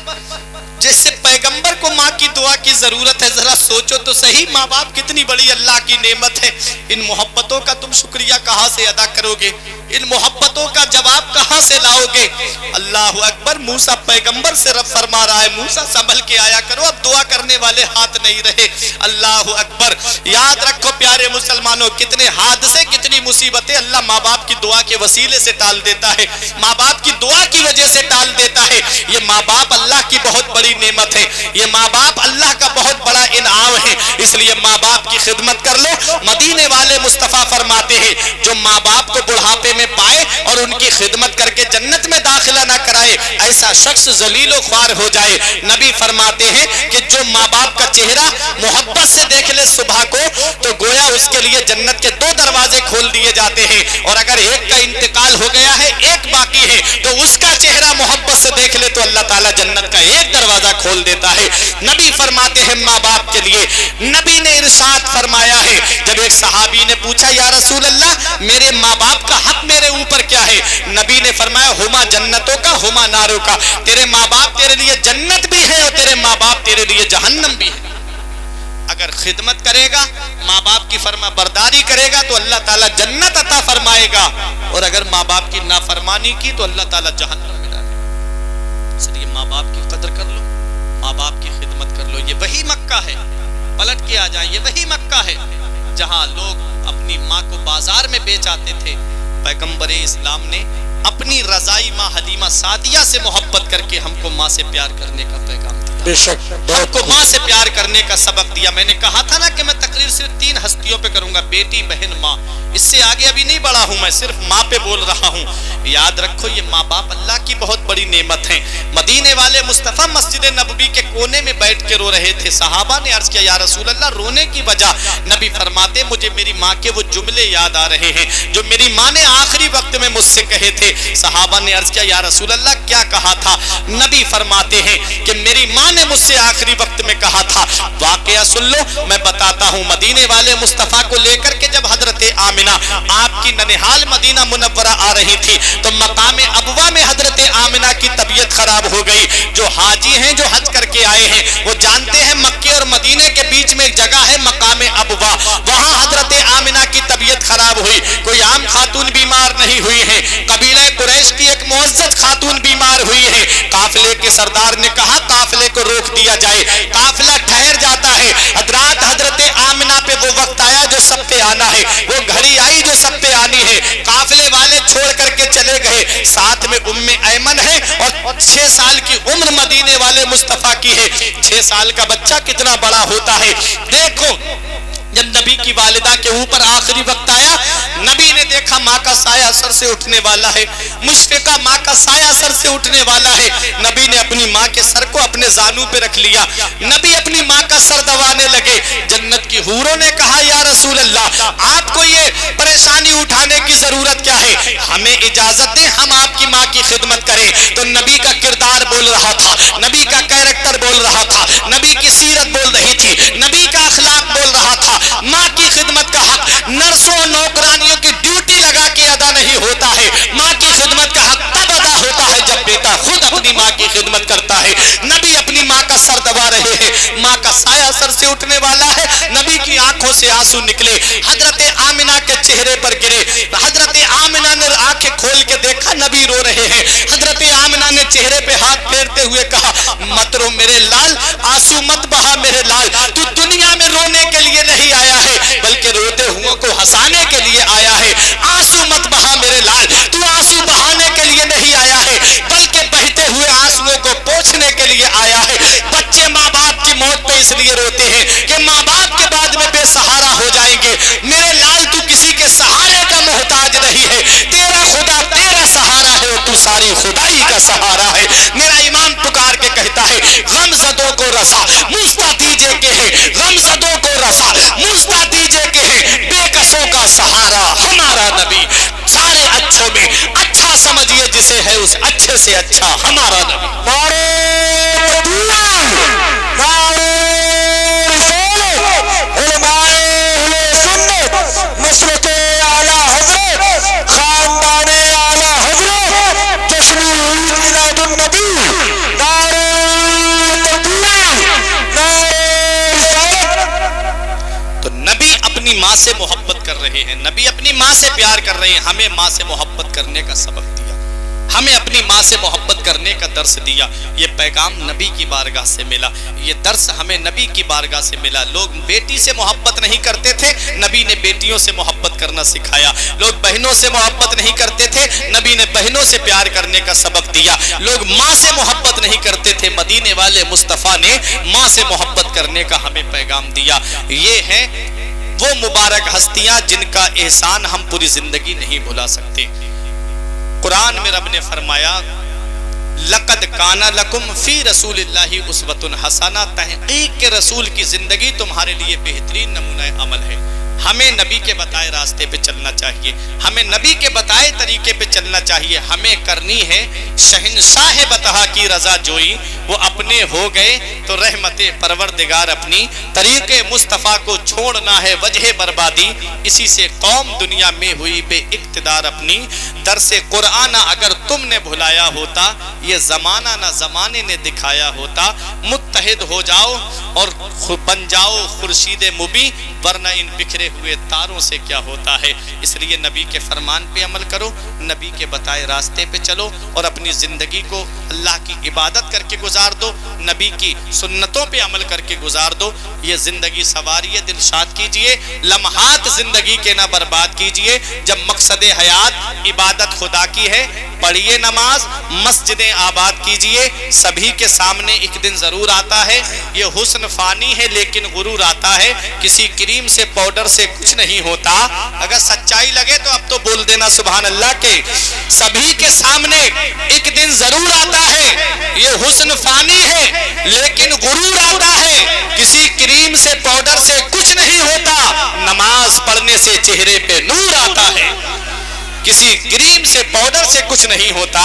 A: جیسے پیغمبر کو ماں کی دعا کی ضرورت ہے، ذرا سوچو تو صحیح ماں باپ کتنی بڑی اللہ کی نعمت ہے۔ ان محبتوں کا تم شکریہ کہاں سے ادا کرو گے؟ ان محبتوں کا جواب کہاں سے لاؤ گے؟ اللہ اکبر، موسیٰ پیغمبر سے رب فرما رہا ہے، موسیٰ سنبھل کے آیا کرو، اب دعا کرنے والے ہاتھ نہیں رہے۔ اللہ اکبر، یاد رکھو پیارے مسلمانوں، کتنے حادثے، کتنی مصیبتیں اللہ ماں باپ کی دعا کے وسیلے سے ٹال دیتا ہے، ماں باپ کی دعا کی وجہ سے ٹال دیتا ہے۔ یہ ماں باپ اللہ کی بہت بڑی نعمت ہے، یہ ماں باپ اللہ کا بہت بڑا انعام ہے، اس لیے ماں باپ کی خدمت کر لو۔ مدینے والے مصطفیٰ فرماتے ہیں، جو ماں باپ کو بڑھاپے میں پائے اور ان کی خدمت کر کے جنت میں داخلہ نہ کرائے، ایسا شخص ذلیل و خوار ہو جائے۔ نبی فرماتے ہیں کہ جو ماں باپ کا چہرہ محبت سے دیکھ لے صبح کو، تو گویا اس کے لیے جنت کے 2 دروازے کھول دیے جاتے ہیں، اور اگر ایک کا انتقال ہو گیا ہے، ایک باقی ہے، تو اس کا چہرہ محبت سے دیکھ لے تو اللہ تعالیٰ جنت کا ایک دروازہ کھول دیتا ہے۔ نبی فرماتے ہیں ماں باپ کے لیے، نبی نے ارشاد فرمایا ہے، جب ایک صحابی نے پوچھا یا رسول اللہ میرے ماں باپ کا حق میرے اوپر کیا ہے؟ نبی نے فرمایا ہما جنتوں کا ہما ناروں کا، تیرے ماں باپ تیرے لیے جنت بھی ہے اور تیرے ماں باپ تیرے لیے جہنم بھی ہے۔ اگر خدمت کرے گا، ماں باپ کی فرما برداری کرے گا تو اللہ تعالیٰ جنت عطا فرمائے گا، اور اگر ماں باپ کی نافرمانی کی تو اللہ تعالیٰ جہنم میں ڈالے گا۔ اس لیے ماں باپ کی قدر کر لو، ماں باپ کی خدمت کر لو۔ یہ وہی مکہ ہے، پلٹ کے آ جائیں، یہ وہی مکہ ہے جہاں لوگ اپنی ماں کو بازار میں بیچ آتے تھے۔ پیغمبر اسلام نے اپنی رضائی ماں حلیمہ سعدیہ سے محبت کر کے ہم کو ماں سے پیار کرنے کا پیغام دیا،
B: بے شک
A: ہم کو ماں سے پیار کرنے کا سبق دیا۔ میں نے کہا تھا نا کہ میں تقریر صرف 3 ہستیوں پہ کروں گا، بیٹی، بہن، ماں، اس سے آگے ابھی نہیں بڑھا ہوں، میں صرف ماں پہ بول رہا ہوں۔ یاد رکھو یہ ماں باپ اللہ کی بہت بڑی نعمت ہیں۔ مدینے والے مصطفیٰ مسجد نبوی کے کونے میں بیٹھ کے رو رہے تھے، صحابہ نے عرض کیا یا رسول اللہ رونے کی وجہ؟ نبی فرماتے مجھے میری ماں کے وہ جملے یاد آ رہے ہیں جو میری ماں نے آخری وقت میں مجھ سے کہے تھے۔ صحابہ نے عرض کیا یا رسول اللہ کیا کہا تھا؟ نبی فرماتے ہیں کہ میری ماں نے مجھ سے آخری وقت میں کہا تھا، واقعہ سن لو میں بتاتا ہوں۔ مدینے والے مصطفیٰ کو لے کر کے جب حضرت آمنہ آپ کی ننہال مدینہ منورہ آ رہی تھی تو مقام ابوا میں حضرت آمنہ کی طبیعت خراب ہو گئی۔ جو حاجی ہیں جو حج کر کے آئے ہیں وہ جانتے ہیں مکے اور مدینے کے بیچ میں ایک جگہ ہے مقام ابوا، وہاں حضرت آمنہ کی طبیعت خراب ہوئی۔ کوئی عام خاتون بیمار نہیں ہوئی ہے، قبیلہ قریش کی ایک معزز خاتون بیمار ہوئی ہے۔ قافلے کے سردار نے کہا قافلے کو روک دیا جائے، قافلہ ٹھہر جاتا ہے۔ حضرات حضرت آمنہ پہ وہ وقت آیا جو سب پہ آنا ہے، وہ گھڑی آئی جو سب پہ آنی ہے۔ قافلے والے چھوڑ کر کے چلے گئے، ساتھ میں ایمن ہے اور 6 سال کی عمر مدینے والے مصطفیٰ کی ہے۔ 6 سال کا بچہ کتنا بڑا ہوتا ہے دیکھو۔ جب نبی کی والدہ کے اوپر آخری وقت آیا، نبی نے دیکھا ماں کا سایہ سر سے اٹھنے والا ہے، مشفقہ ماں کا سایہ سر سے اٹھنے والا ہے۔ نبی نے اپنی ماں کے سر کو اپنے زانوں پہ رکھ لیا، نبی اپنی ماں کا سر دبانے لگے۔ جنت کی حوروں نے کہا یا رسول اللہ آپ کو یہ پریشانی اٹھانے کی ضرورت کیا ہے؟ ہمیں اجازت دیں ہم آپ کی ماں کی خدمت کریں۔ تو نبی کا کردار بول رہا تھا، نبی کا کیریکٹر بول رہا تھا، نبی کی سیرت بول رہی تھی، نبی کا اخلاق بول رہا تھا۔ ماں کی خدمت کا حق نرسوں اور نوکرانیوں کی ڈیوٹی لگا کے ادا نہیں ہوتا ہے، ماں کی خدمت کا حق تب ادا ہوتا ہے جب بیٹا خود اپنی ماں کی خدمت کرتا ہے۔ نبی اپنی ماں کا سر دبا رہے ہیں، ماں کا سایہ سر سے اٹھنے والا ہے، نبی کی آنکھوں سے آنسو نکلے، حضرت آمنہ کے چہرے پر گرے۔ حضرت آمنہ نے آنکھیں کھول کے دیکھا نبی رو رہے ہیں۔ حضرت آمنہ نے چہرے پہ ہاتھ پھیرتے ہوئے کہا مت رو میرے لال، آنسو مت بہا میرے لال، تو دنیا میں رونے کے لیے نہیں آیا ہے بلکہ روتے ہوں کو ہنسانے کے لیے آیا ہے۔ آنسو مت بہا میرے لال، تو آنسو بہانے کے لیے نہیں آیا ہے بلکہ بہتے ہوئے آنسوؤں کو پوچھنے کے لیے آیا ہے۔ لیے روتے ہیں کہ ماں باپ کے بعد میں بے سہارا ہو جائیں گے. میرے لال تو کسی کے سہارے کا محتاج نہیں ہے, تیرا خدا تیرا سہارا ہے اور تو ساری خدائی کا سہارا ہے. میرا ایمان پکار کے کہتا ہے غم زدوں کو رسا مستہ دیجے کے ہے, غم زدوں کو رسا مستہ دیجے کے ہے, بے کسوں کا سہارا ہمارا نبی. سارے اچھوں میں اچھا سمجھیے جسے ہے اس اچھے سے اچھا ہمارا نبی.
B: نعرہ تکبیر، نعرہ رسالت، علماء اہل سنت، مسلک اعلیٰ حضرت، خاندان اعلیٰ حضرت، جشن عید میلاد النبی. نعرہ تکبیر، نعرہ رسالت.
A: تو نبی اپنی ماں سے محبت کر رہے ہیں, نبی اپنی ماں سے پیار کر رہے ہیں. ہمیں ماں سے محبت کرنے کا سبق دیا, ہمیں اپنی ماں سے محبت کرنے کا درس دیا. یہ پیغام نبی کی بارگاہ سے ملا, یہ درس ہمیں نبی کی بارگاہ سے ملا. لوگ بیٹی سے محبت نہیں کرتے تھے, نبی نے بیٹیوں سے محبت کرنا سکھایا. لوگ بہنوں سے محبت نہیں کرتے تھے, نبی نے بہنوں سے پیار کرنے کا سبق دیا. لوگ ماں سے محبت نہیں کرتے تھے, مدینے والے مصطفیٰ نے ماں سے محبت کرنے کا ہمیں پیغام دیا. یہ ہے وہ مبارک ہستیاں جن کا احسان ہم پوری زندگی نہیں بھلا سکتے. قرآن میں رب نے فرمایا لقد کان لکم فی رسول اللہ اسوۃ حسنہ, تحقیق کے رسول کی زندگی تمہارے لیے بہترین نمونہ عمل ہے. ہمیں نبی کے بتائے راستے پہ چلنا چاہیے, ہمیں نبی کے بتائے طریقے پہ چلنا چاہیے. ہمیں کرنی ہے شہنشاہ بطحا کی رضا جوئی, وہ اپنے ہو گئے تو رحمت پروردگار اپنی. طریق مصطفیٰ کو چھوڑنا ہے وجہ بربادی, اسی سے قوم دنیا میں ہوئی بے اقتدار اپنی. درس قرآن اگر تم نے بھلایا ہوتا, یہ زمانہ نہ زمانے نے دکھایا ہوتا. متحد ہو جاؤ اور بن جاؤ خورشید مبیں, ورنہ ان بکھرے ہوئے تاروں سے کیا ہوتا ہے. اس لیے نبی کے فرمان پہ عمل کرو, نبی کے بتائے راستے پہ چلو, اور اپنی زندگی کو اللہ کی عبادت کر کے گزار دو, نبی کی سنتوں پہ عمل کر کے گزار دو. یہ زندگی سواریے, دلشاد کیجئے, لمحات زندگی کے نہ برباد کیجئے. جب مقصد حیات عبادت خدا کی ہے, پڑھیے نماز, مسجدیں آباد کیجئے. سبھی کے سامنے ایک دن ضرور آتا ہے, یہ حسن فانی ہے لیکن غرور آتا ہے. کسی کریم سے پاؤڈر سے کچھ نہیں ہوتا. اگر سچائی لگے تو اب تو بول دینا سبحان اللہ کے. سبھی کے سامنے ایک دن ضرور آتا ہے, یہ حسن فانی ہے لیکن غرور آتا ہے. کسی کریم سے پاؤڈر سے کچھ نہیں ہوتا, نماز پڑھنے سے چہرے پہ نور آتا ہے. کسی کریم سے پاؤڈر سے کچھ نہیں ہوتا,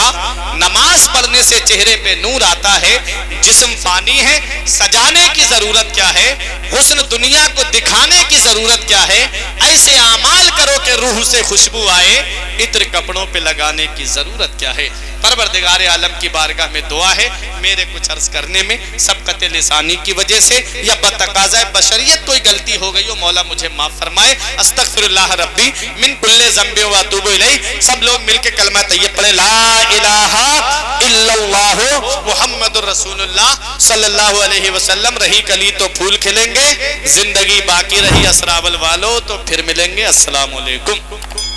A: نماز پڑھنے سے چہرے پہ نور آتا ہے. جسم فانی ہے, سجانے کی ضرورت کیا ہے, حسن دنیا کو دکھانے کی ضرورت کیا ہے. ایسے اعمال کرو کہ روح سے خوشبو آئے, عطر کپڑوں پہ لگانے کی ضرورت کیا ہے. پروردگار عالم کی بارگاہ میں دعا ہے, میرے کچھ عرض کرنے میں سبقت لسانی کی وجہ سے یا بتقاضۂ بشریت کوئی غلطی ہو گئی ہو, مولا مجھے معاف فرمائے. استغفر اللہ ربی من کل ذنب و اتوب الیہ. سب لوگ مل کے کلمہ طیب پڑھیں, لا الہ الا اللہ محمد الرسول اللہ صلی اللہ علیہ وسلم. رہی کلی تو پھول کھلیں گے, زندگی باقی رہی اسرابل والو تو پھر ملیں گے. السلام علیکم.